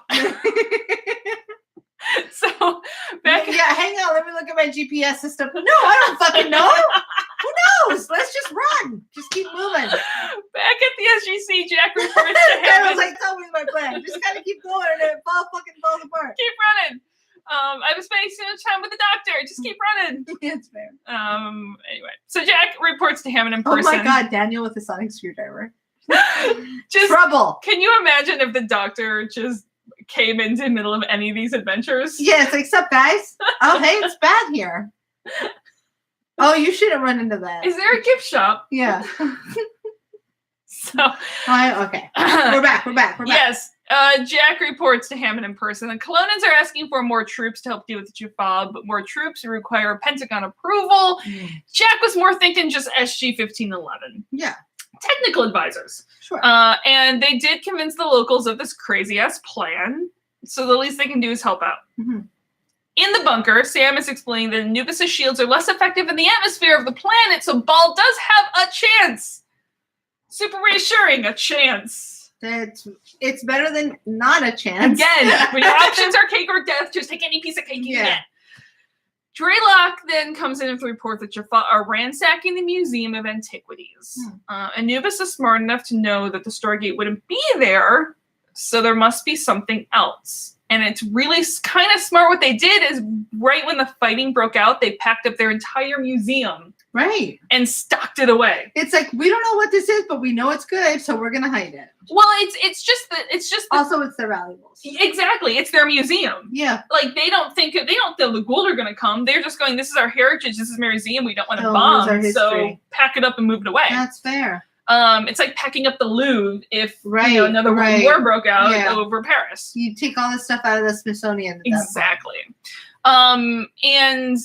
So back. Yeah, hang on. Let me look at my GPS system. No, I don't fucking know. Who knows? Let's just run. Just keep moving. Back at the SGC, Jack reports to I Hammond. was like, tell me my plan. Just kind of keep going and it fucking falls apart. Keep running. I was spending so much time with the doctor. Just keep running. It's fair. Anyway, so Jack reports to Hammond in person. Oh my God, Daniel with a sonic screwdriver. Just trouble. Can you imagine if the doctor just came into the middle of any of these adventures? Yeah, it's like, sup, guys? Oh, hey, it's bad here. Oh, you shouldn't run into that. Is there a gift shop? Yeah. So. Okay. We're back. Yes. Jack reports to Hammond in person. The Colonians are asking for more troops to help deal with the Jaffa, but more troops require Pentagon approval. Jack was more thinking just SG-1511. Yeah. Technical advisors. Sure. And they did convince the locals of this crazy-ass plan, so the least they can do is help out. Mm-hmm. In the bunker, Sam is explaining that Anubis' shields are less effective in the atmosphere of the planet, so Ball does have a chance. Super reassuring, a chance. It's better than not a chance. Again, when your options are cake or death, just take any piece of cake you get. Teal'c then comes in with a report that Jaffa are ransacking the Museum of Antiquities. Anubis is smart enough to know that the Stargate wouldn't be there, so there must be something else. And it's really kind of smart what they did is right when the fighting broke out, they packed up their entire museum. Right. And stocked it away. It's like, we don't know what this is, but we know it's good, so we're gonna hide it. Well, it's just also it's their valuables. Exactly. It's their museum. Yeah. Like they don't think the Gau'lds are gonna come. They're just going, this is our heritage, this is our museum, we don't want to bomb. So pack it up and move it away. That's fair. It's like packing up the Louvre if another World War broke out over Paris. You take all this stuff out of the Smithsonian. Exactly. And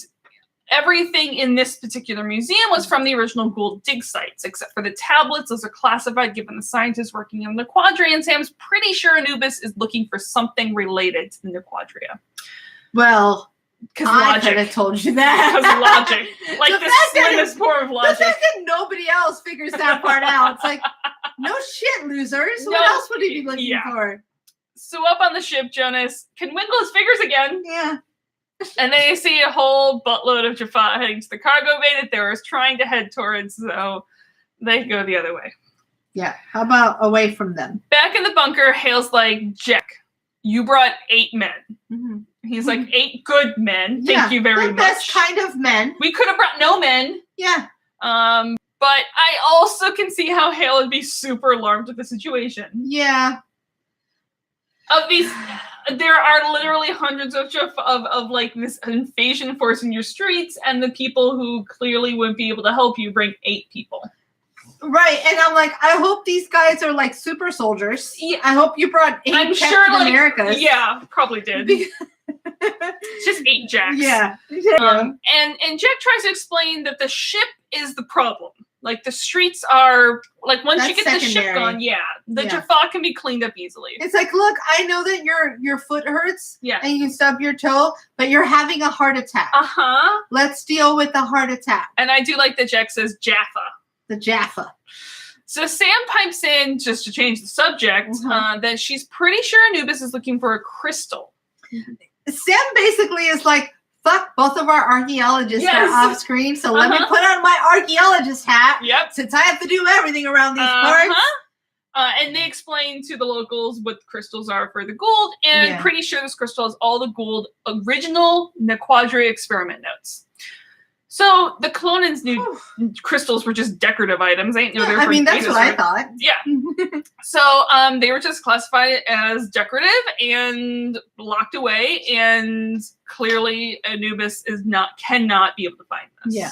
everything in this particular museum was from the original Gould dig sites, except for the tablets. Those are classified given the scientists working in the Quadria, and Sam's pretty sure Anubis is looking for something related to the Quadria. Well, I could have told you that. Because logic. Like the slimmest form of logic. The fact that nobody else figures that part out. It's like, no shit, losers. What else would he be looking for? So up on the ship, Jonas can wiggle his fingers again. Yeah. And they see a whole buttload of Jaffa heading to the cargo bay that they were trying to head towards, so they go the other way. Yeah, how about away from them? Back in the bunker, Hale's like, Jack, you brought 8 men. Mm-hmm. He's like, 8 good men. Thank you very much. Best kind of men. We could have brought no men. Yeah. But I also can see how Hale would be super alarmed with the situation. Yeah. Of these... There are literally hundreds of like this invasion force in your streets, and the people who clearly wouldn't be able to help you bring 8 people. Right, and I'm like, I hope these guys are like super soldiers. Yeah, I hope you brought 8 Captain Americas. Yeah, probably did. It's just 8 Jacks. Yeah. And Jack tries to explain that the ship is the problem. Like the streets are like once you get the ship gone, the Jaffa can be cleaned up easily. It's like, look, I know that your foot hurts, and you stub your toe, but you're having a heart attack. Let's deal with the heart attack. And I do like that Jack says Jaffa. The Jaffa. So Sam pipes in just to change the subject that she's pretty sure Anubis is looking for a crystal. Sam basically is like, fuck, both of our archaeologists are off screen, so let me put on my archaeologist hat. Yep. Since I have to do everything around these parts. And they explain to the locals what the crystals are for the Goa'uld, and pretty sure this crystal is all the Goa'uld original Quadria experiment notes. So the Colonians knew crystals were just decorative items. They didn't know they were that's what I thought. Yeah. So they were just classified as decorative and locked away, and clearly Anubis cannot be able to find this. Yeah.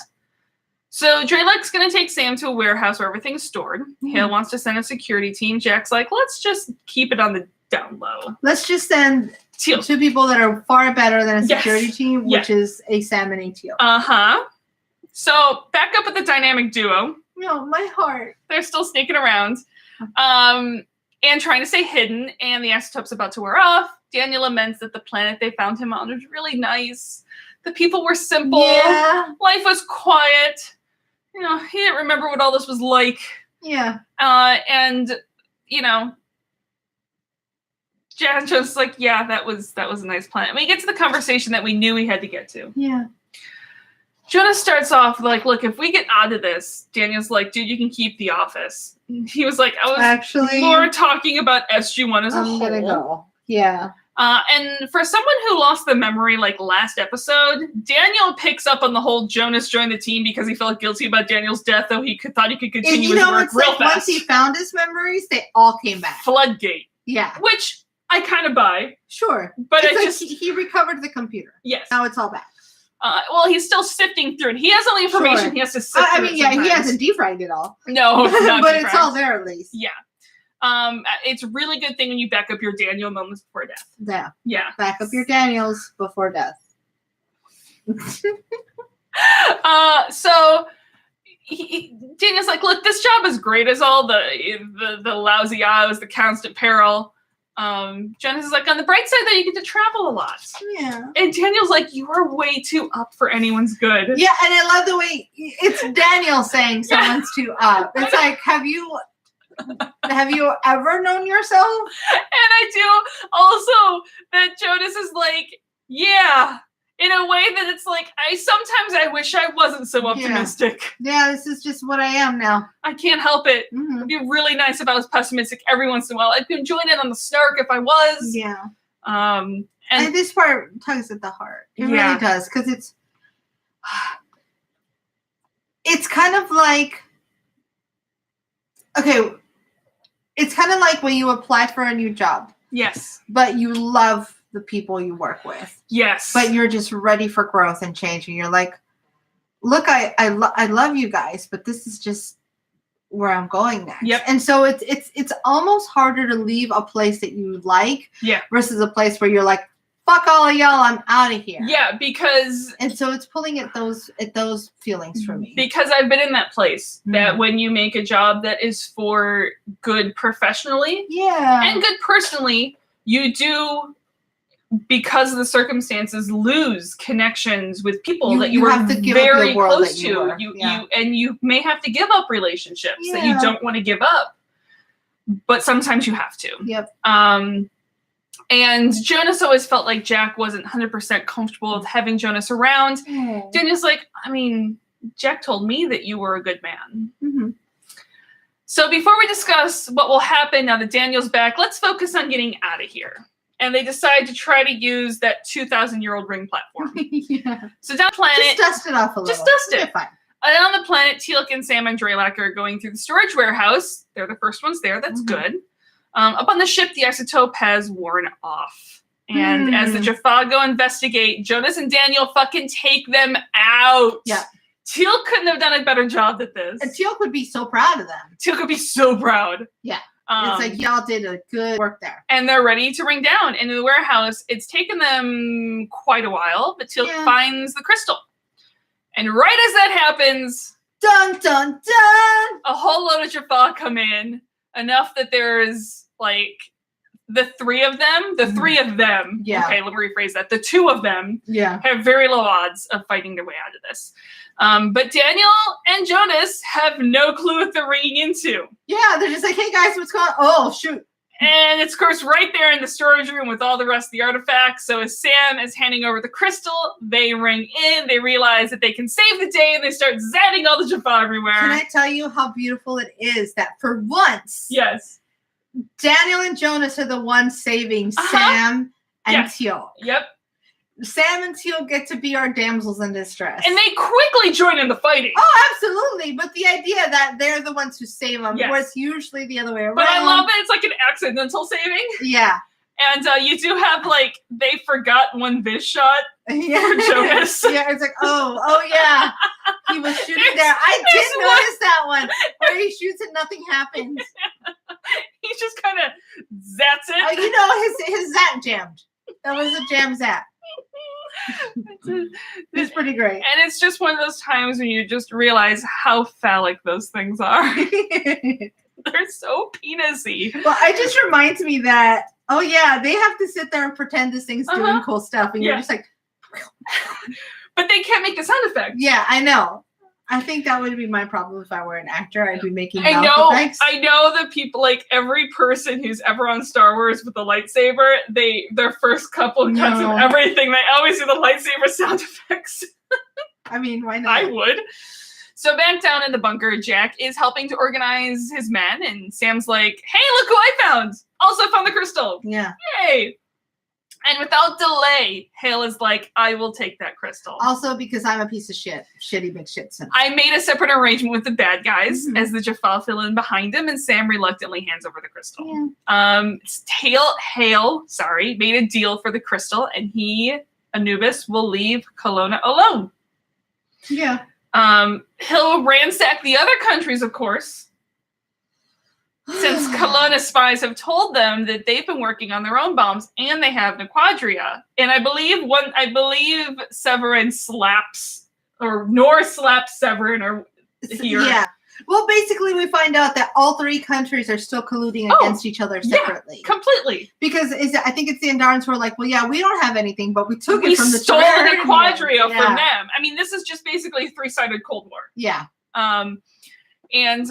So Teal'c's going to take Sam to a warehouse where everything's stored. Hale wants to send a security team. Jack's like, let's just keep it on the down low. Let's just send Teal'c. 2 people that are far better than a security team, which is a Sam and a Teal'c. So back up with the dynamic duo. No, my heart. They're still sneaking around and trying to stay hidden, and the isotope's about to wear off. Daniel laments that the planet they found him on was really nice. The people were simple. Yeah. Life was quiet. you know, he didn't remember what all this was like. Yeah. And, you know, Jonas like, yeah, that was a nice plan. And we get to the conversation that we knew we had to get to. Yeah. Jonas starts off like, look, if we get out of this, Daniel's like, dude, you can keep the office. He was like, I was actually more talking about SG1 as a whole. I'm gonna go. Yeah. And for someone who lost the memory like last episode, Daniel picks up on the whole Jonas joined the team because he felt guilty about Daniel's death, though he thought he could continue his work real fast. Once he found his memories, they all came back. Floodgate. Yeah. Which I kind of buy. Sure. But it's like he recovered the computer. Yes. Now it's all back. Well, he's still sifting through it. He has all the information. Sure. He has to sift through it sometimes. He hasn't defragged it all. No, but it's all there at least. Yeah. It's a really good thing when you back up your Daniel moments before death. Yeah. Yeah. Back up your Daniels before death. So Daniel's like, look, this job is great as all the lousy hours, the constant peril. Jonas is like, on the bright side, though, you get to travel a lot. Yeah. And Daniel's like, you are way too up for anyone's good. Yeah, and I love the way it's Daniel saying someone's too up. It's like, have you ever known yourself? And I do also that Jonas is like, yeah, in a way that it's like, sometimes I wish I wasn't so optimistic. Yeah, this is just what I am now. I can't help it. Mm-hmm. It'd be really nice if I was pessimistic every once in a while. I could join in on the snark if I was. Yeah. And this part tugs at the heart. It really does, because it's kind of like, okay, it's kind of like when you apply for a new job. Yes. But you love the people you work with. Yes. But you're just ready for growth and change. And you're like, look, I love you guys, but this is just where I'm going next. Yep. And so it's almost harder to leave a place that you like versus a place where you're like, fuck all of y'all, I'm out of here. Yeah, because... And so it's pulling at those feelings for me. Because I've been in that place that when you make a job that is for good professionally and good personally, you do, because of the circumstances, lose connections with people that you were very close to. You may have to give up relationships that you don't want to give up, but sometimes you have to. Yep. And Jonas always felt like Jack wasn't 100% comfortable with having Jonas around. Daniel's like, I mean, Jack told me that you were a good man. Mm-hmm. So before we discuss what will happen now that Daniel's back, let's focus on getting out of here. And they decide to try to use that 2,000-year-old ring platform. So down the planet... Just dust it off a little. Just dust it. Fine. And on the planet, Teal'c and Sam and Draylak are going through the storage warehouse. They're the first ones there. That's good. Up on the ship, the isotope has worn off. And as the Jaffa go investigate, Jonas and Daniel fucking take them out. Yeah. Teal'c couldn't have done a better job at this. And Teal'c would be so proud of them. Teal'c would be so proud. Yeah. It's like, y'all did a good work there. And they're ready to ring down into the warehouse. It's taken them quite a while, but Teal'c finds the crystal. And right as that happens... Dun, dun, dun! A whole load of Jaffa come in. Enough that there's, like, the three of them. Yeah. Okay, let me rephrase that. The two of them have very low odds of fighting their way out of this. But Daniel and Jonas have no clue what they're ringing into. Yeah, they're just like, hey guys, what's going on? Oh, shoot. And it's, of course, right there in the storage room with all the rest of the artifacts. So as Sam is handing over the crystal, they ring in, they realize that they can save the day, and they start zapping all the Jaffa everywhere. Can I tell you how beautiful it is that for once, Daniel and Jonas are the ones saving Sam and Teal'c. Yep. Sam and Teal'c get to be our damsels in distress. And they quickly join in the fighting. Oh, absolutely. But the idea that they're the ones who save them, where it's usually the other way around. But I love it. It's like an accidental saving. Yeah. And you do have, like, they forgot one vis shot for Jonas. Yeah, it's like, oh, yeah. He was shooting there. I did notice that one. Where he shoots and nothing happens. He just kind of zats it. You know, his zap jammed. That was a jam zap. It's pretty great. And it's just one of those times when you just realize how phallic those things are. They're so penisy. Well, it just reminds me that, oh yeah, they have to sit there and pretend this thing's doing cool stuff, and you're just like... But they can't make the sound effect. Yeah, I know. I think that would be my problem if I were an actor. I'd be making I mouth effects. I know that people, like, every person who's ever on Star Wars with a lightsaber, their first couple cuts of everything, they always do the lightsaber sound effects. I mean, why not? I would. So back down in the bunker, Jack is helping to organize his men, and Sam's like, hey, look who I found! Also found the crystal! Yeah. Yay! And without delay, Hale is like, I will take that crystal. Also because I'm a piece of shit. Shitty McShitson. I made a separate arrangement with the bad guys as the Jaffa fill in behind him, and Sam reluctantly hands over the crystal. Yeah. Hale made a deal for the crystal, and Anubis, will leave Kelowna alone. Yeah. He'll ransack the other countries, of course, since Kelowna spies have told them that they've been working on their own bombs and they have Quadria. And I believe Severin slaps, or Nor slaps Severin, or here. Yeah. Well, basically, we find out that all three countries are still colluding against each other separately. Yeah, completely. Because I think it's the Andarans who are like, well, yeah, we don't have anything, but we took it from the stole the Quadria from them. I mean, this is just basically a three-sided Cold War. Yeah. And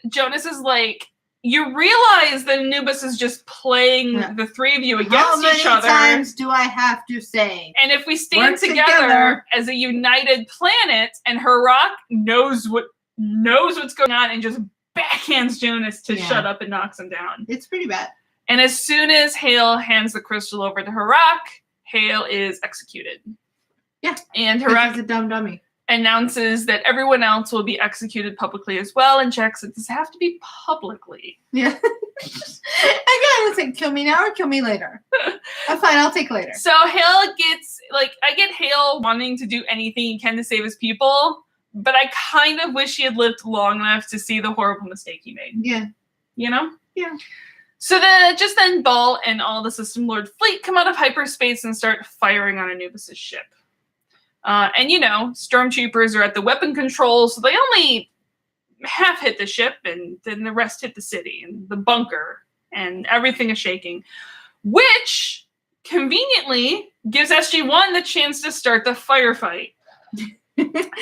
Jonas is like, you realize that Anubis is just playing the three of you against each other. How many times do I have to say? And if we stand together as a united planet, and Harak knows what's going on and just backhands Jonas to shut up and knocks him down. It's pretty bad. And as soon as Hale hands the crystal over to Harak, Hale is executed. Yeah. And Harak is a dumb dummy. Announces that everyone else will be executed publicly as well, and Jack said, does it have to be publicly? Yeah. I gotta say, kill me now or kill me later. I'm fine, I'll take later. So Hale I get Hale wanting to do anything he can to save his people, but I kind of wish he had lived long enough to see the horrible mistake he made. Yeah. You know? Yeah. So then Ball and all the System Lord fleet come out of hyperspace and start firing on Anubis' ship. And stormtroopers are at the weapon control, so they only half hit the ship, and then the rest hit the city and the bunker, and everything is shaking, which conveniently gives SG-1 the chance to start the firefight.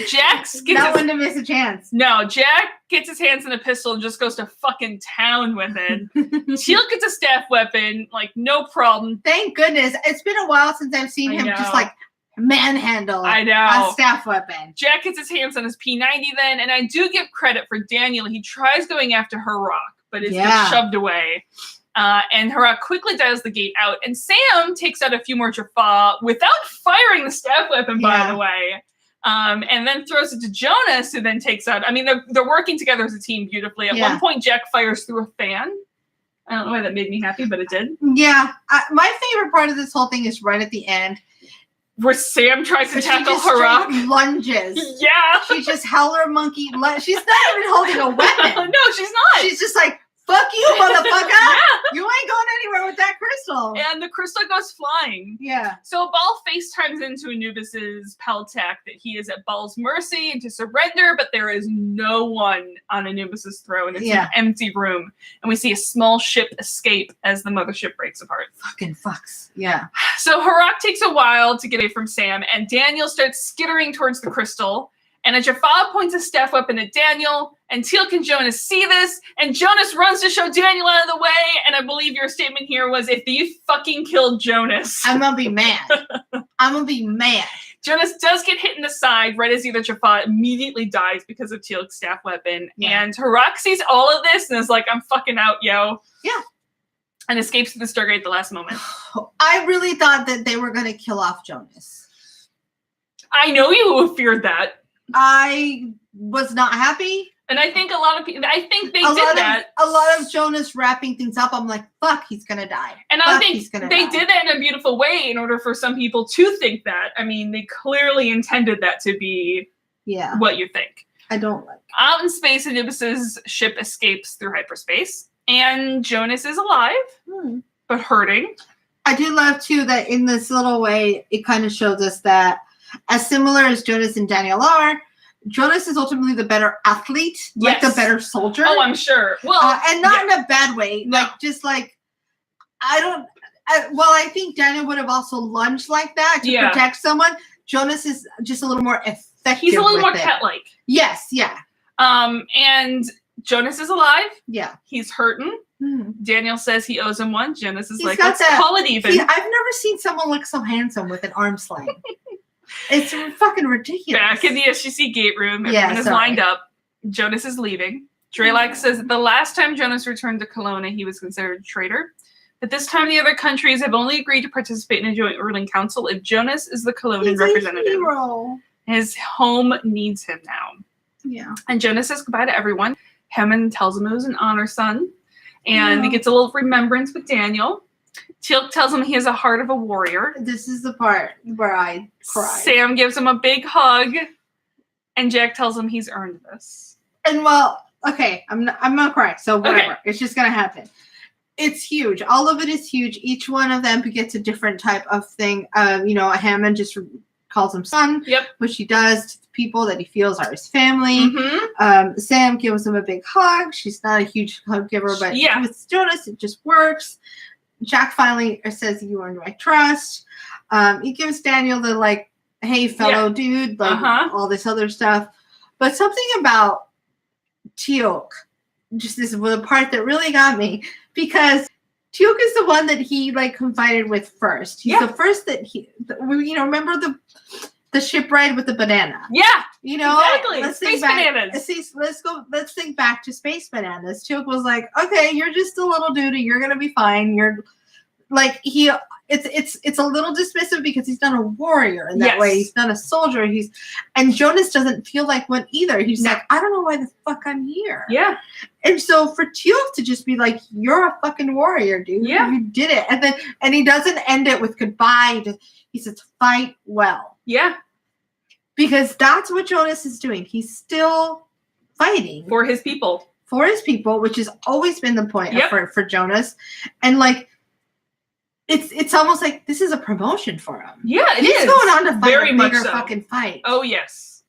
Jack not one to miss a chance. No, Jack gets his hands in a pistol and just goes to fucking town with it. Teal'c gets a staff weapon, like, no problem. Thank goodness. It's been a while since I've seen him just like manhandle a staff weapon. Jack gets his hands on his P90 then, and I do give credit for Daniel. He tries going after Harak, but it's just shoved away. And Harak quickly dials the gate out, and Sam takes out a few more Jaffa without firing the staff weapon, by the way. And then throws it to Jonas, who then takes out. I mean, they're working together as a team beautifully. At one point, Jack fires through a fan. I don't know why that made me happy, but it did. Yeah. My favorite part of this whole thing is right at the end, where Sam tries to tackle Harak. Lunges. Yeah. She just howler monkey. She's not even holding a weapon. No, she's not. She's just like, fuck you, motherfucker. You ain't going anywhere with that crystal. And the crystal goes flying. Yeah. So Ball FaceTimes into Anubis's Teal'c that he is at Ball's mercy and to surrender, but there is no one on Anubis's throne. It's an empty room. And we see a small ship escape as the mothership breaks apart. Fucking fucks. Yeah. So Harak takes a while to get away from Sam, and Daniel starts skittering towards the crystal. And a Jaffa points a staff weapon at Daniel, and Teal'c and Jonas see this, and Jonas runs to show Daniel out of the way, and I believe your statement here was, if you fucking killed Jonas, I'm gonna be mad. I'm gonna be mad. Jonas does get hit in the side right as the Jaffa immediately dies because of Teal'c's staff weapon, and Harak sees all of this and is like, I'm fucking out, yo. Yeah. And escapes to the Stargate at the last moment. I really thought that they were gonna kill off Jonas. I know you feared that. I was not happy. And I think a lot of people, I think they did that. A lot of Jonas wrapping things up. I'm like, fuck, he's going to die. And I think they did that in a beautiful way in order for some people to think that. I mean, they clearly intended that to be what you think. I don't like it. Out in space, Anubis's ship escapes through hyperspace. And Jonas is alive, but hurting. I do love, too, that in this little way, it kind of shows us that as similar as Jonas and Daniel are, Jonas is ultimately the better athlete, like the better soldier. Oh, I'm sure. Well, and not in a bad way. No. Like, just like, I think Daniel would have also lunged like that to protect someone. Jonas is just a little more effective. He's a little more with it. cat-like. Yes, yeah. And Jonas is alive. Yeah. He's hurting. Daniel says he owes him one. Jonas is He's like, got let's that- call it even. I've never seen someone look so handsome with an arm sling. It's fucking ridiculous. Back in the SGC gate room, everyone is lined up. Jonas is leaving. Teal'c says that the last time Jonas returned to Kelowna, he was considered a traitor. But this time, the other countries have only agreed to participate in a joint ruling council if Jonas is the Kelownan representative. A hero. His home needs him now. Yeah. And Jonas says goodbye to everyone. Hammond tells him it was an honor, son. And he gets a little remembrance with Daniel. Teal'c tells him he has a heart of a warrior. This is the part where I cry. Sam gives him a big hug. And Jack tells him he's earned this. And well, okay, I'm gonna cry. So whatever. Okay. It's just gonna happen. It's huge. All of it is huge. Each one of them gets a different type of thing. Hammond just calls him son, which he does to the people that he feels are his family. Sam gives him a big hug. She's not a huge hug giver, but with Jonas, it just works. Jack finally says, "You earned my trust." He gives Daniel the like, "Hey, fellow dude," like all this other stuff. But something about Teal'c, just this was the part that really got me, because Teal'c is the one that he like confided with first. He's the first that remember the ship ride with the banana. Yeah. Exactly. Space bananas. Let's think back to space bananas. Teal'c was like, okay, you're just a little dude and you're gonna be fine. You're like it's a little dismissive because he's not a warrior in that way. He's not a soldier. And Jonas doesn't feel like one either. He's like, I don't know why the fuck I'm here. Yeah. And so for Teal'c to just be like, you're a fucking warrior, dude. Yeah. You did it. And he doesn't end it with goodbye. He says, fight well. Yeah. Because that's what Jonas is doing. He's still fighting. For his people. For his people, which has always been the point for Jonas. And like, it's almost like this is a promotion for him. Yeah, he's going on to fight a bigger fucking fight. Oh, yes.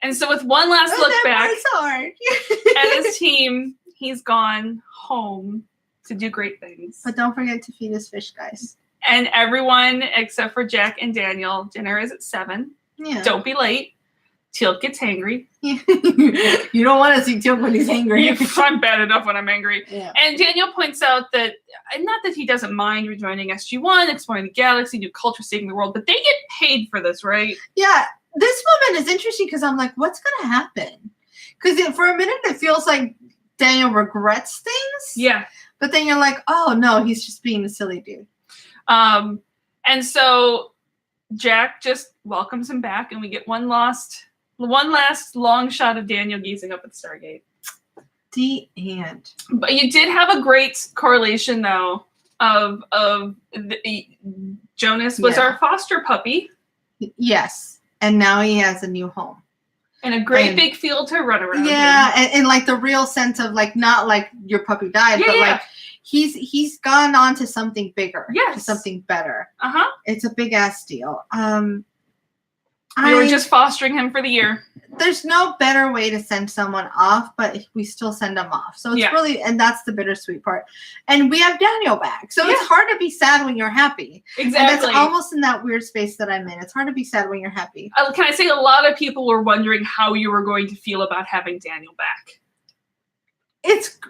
And so with one last look back at his team, he's gone home to do great things. But don't forget to feed his fish, guys. And everyone except for Jack and Daniel, dinner is at 7. Yeah. Don't be late. Teal'c gets angry. You don't want to see Teal'c when he's angry. I'm bad enough when I'm angry. Yeah. And Daniel points out that, not that he doesn't mind rejoining SG1, exploring the galaxy, new culture, saving the world, but they get paid for this, right? Yeah. This moment is interesting because I'm like, what's going to happen? Because for a minute it feels like Daniel regrets things. Yeah. But then you're like, oh, no, he's just being a silly dude. And so Jack just welcomes him back, and we get one last long shot of Daniel gazing up at the Stargate. The end. But you did have a great correlation, though, of Jonas was our foster puppy. Yes, and now he has a new home. And a great big field to run around. Yeah, and like the real sense of like not like your puppy died, but like he's gone on to something bigger. Yes. To something better. Uh-huh. It's a big ass deal. We were just fostering him for the year. There's no better way to send someone off, but we still send them off. So it's really, and that's the bittersweet part. And we have Daniel back. So it's hard to be sad when you're happy. Exactly. And that's almost in that weird space that I'm in. It's hard to be sad when you're happy. Can I say a lot of people were wondering how you were going to feel about having Daniel back?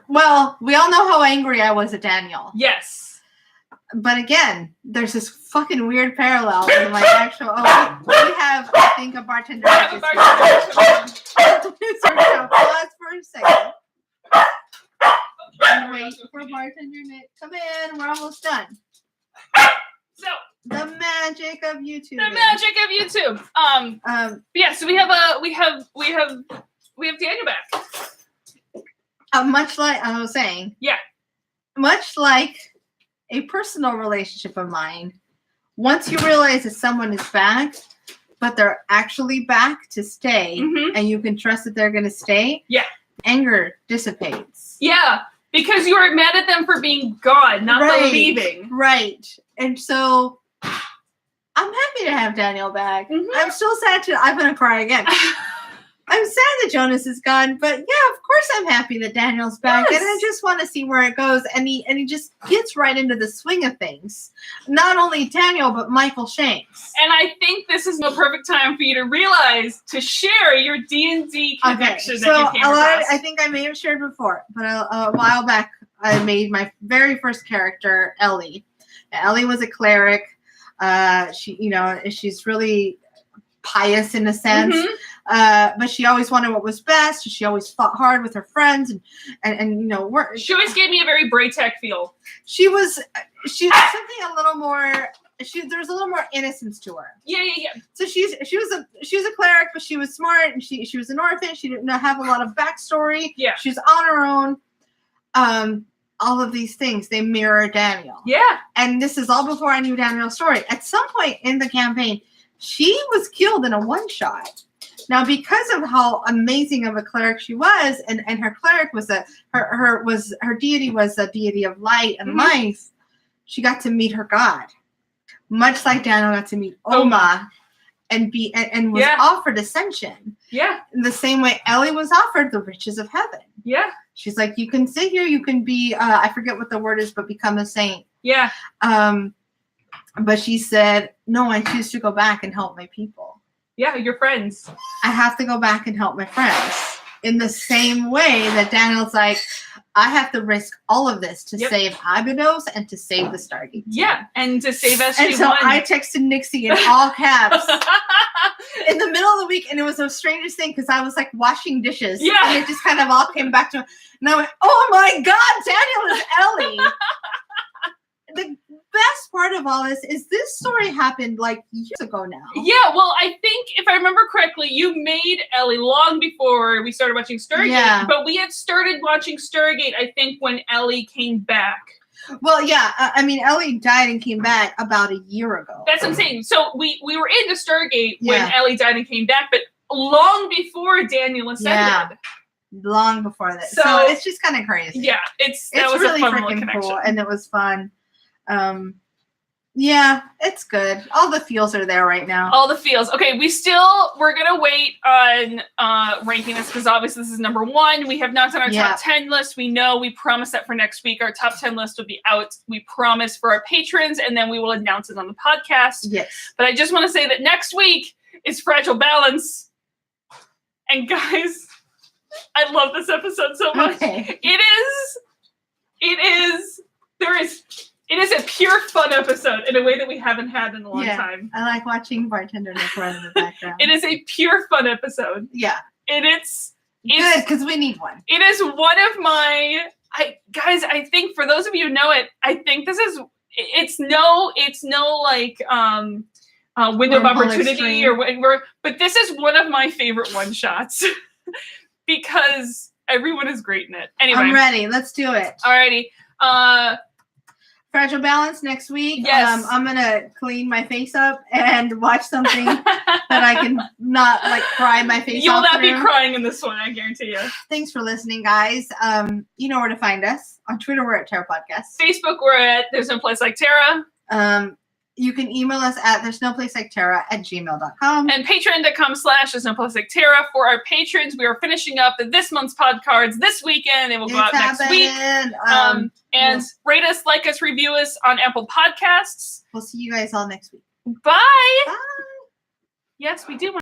Well, we all know how angry I was at Daniel. Yes. But again, there's this fucking weird parallel in like actual. Oh, we have, I think, a bartender. Pause for a second. Wait for bartender Nick. Come in. We're almost done. So the magic of YouTube. The magic of YouTube. Yeah. So we have Daniel back. Much like I was saying. Yeah. Much like a personal relationship of mine, once you realize that someone is back, but they're actually back to stay, and you can trust that they're going to stay, anger dissipates. Yeah, because you were mad at them for being gone, not them leaving. Right. And so I'm happy to have Daniel back. I'm still sad I'm going to cry again. I'm sad that Jonas is gone, but yeah, of course I'm happy that Daniel's back, Yes. and I just want to see where it goes. And he just gets right into the swing of things. Not only Daniel, but Michael Shanks. And I think this is the perfect time for you to realize to share your D&D connection that you came across. I think I may have shared before, but a while back I made my very first character, Ellie. Ellie was a cleric. She's really pious in a sense. But she always wanted what was best. She always fought hard with her friends, and she always gave me a very Braytech feel. She was something a little more. There was a little more innocence to her. Yeah. So she was a cleric, but she was smart, and she was an orphan. She didn't have a lot of backstory. Yeah, she was on her own. All of these things, they mirror Daniel. Yeah, and this is all before I knew Daniel's story. At some point in the campaign, she was killed in a one-shot. Now, because of how amazing of a cleric she was, and her cleric was her deity was a deity of light and life, she got to meet her god, much like Daniel got to meet Oma, and was offered ascension. Yeah, in the same way Ellie was offered the riches of heaven. Yeah, she's like, you can sit here, you can be I forget what the word is, but become a saint. Yeah. But she said, no, I choose to go back and help my people. Yeah, your friends. I have to go back and help my friends. In the same way that Daniel's like, I have to risk all of this to save Abydos and to save the Stargate. Yeah, and to save SG1. And so I texted Nixie in all caps in the middle of the week, and it was the strangest thing because I was like washing dishes. Yeah. And it just kind of all came back to me. And I went, oh my God, Daniel is Ellie. The best part of all this is this story happened like years ago now. Yeah, well, I think if I remember correctly, you made Ellie long before we started watching Stargate. Yeah. But we had started watching Stargate, I think, when Ellie came back. Well, yeah, I mean, Ellie died and came back about a year ago. That's what I'm saying. So we were into Stargate when Ellie died and came back, but long before Daniel ascended. Yeah. Long before that. So it's just kind of crazy. Yeah, it's really freaking cool, and it was fun. Yeah, it's good. All the feels are there right now. All the feels. Okay, we're gonna wait on ranking this because obviously this is number 1. We have not done our top 10 list. We promised that for next week our top 10 list will be out. We promise for our patrons, and then we will announce it on the podcast. Yes. But I just want to say that next week is Fragile Balance. And guys, I love this episode so much. Okay. It is a pure fun episode in a way that we haven't had in a long time. I like watching Bartender Nick run in the background. It is a pure fun episode. Yeah. And it's good because we need one. It is one of my guys, I think for those of you who know it, I think it's no like window of opportunity or whatever, but this is one of my favorite one shots because everyone is great in it. Anyway. I'm ready. Let's do it. Alrighty. Fragile Balance next week. Yes. I'm going to clean my face up and watch something that I can not cry my face off. You'll not be crying in this one, I guarantee you. Thanks for listening, guys. You know where to find us. On Twitter, we're at Terra Podcast. Facebook, we're at There's No Place Like Terra. You can email us at there'snoplaceliketerra@gmail.com. And patreon.com/there'snoplaceliketerra. For our patrons, we are finishing up this month's pod cards this weekend. They will go out next week. And rate us, like us, review us on Apple Podcasts. We'll see you guys all next week. Bye. Bye. Yes, we do.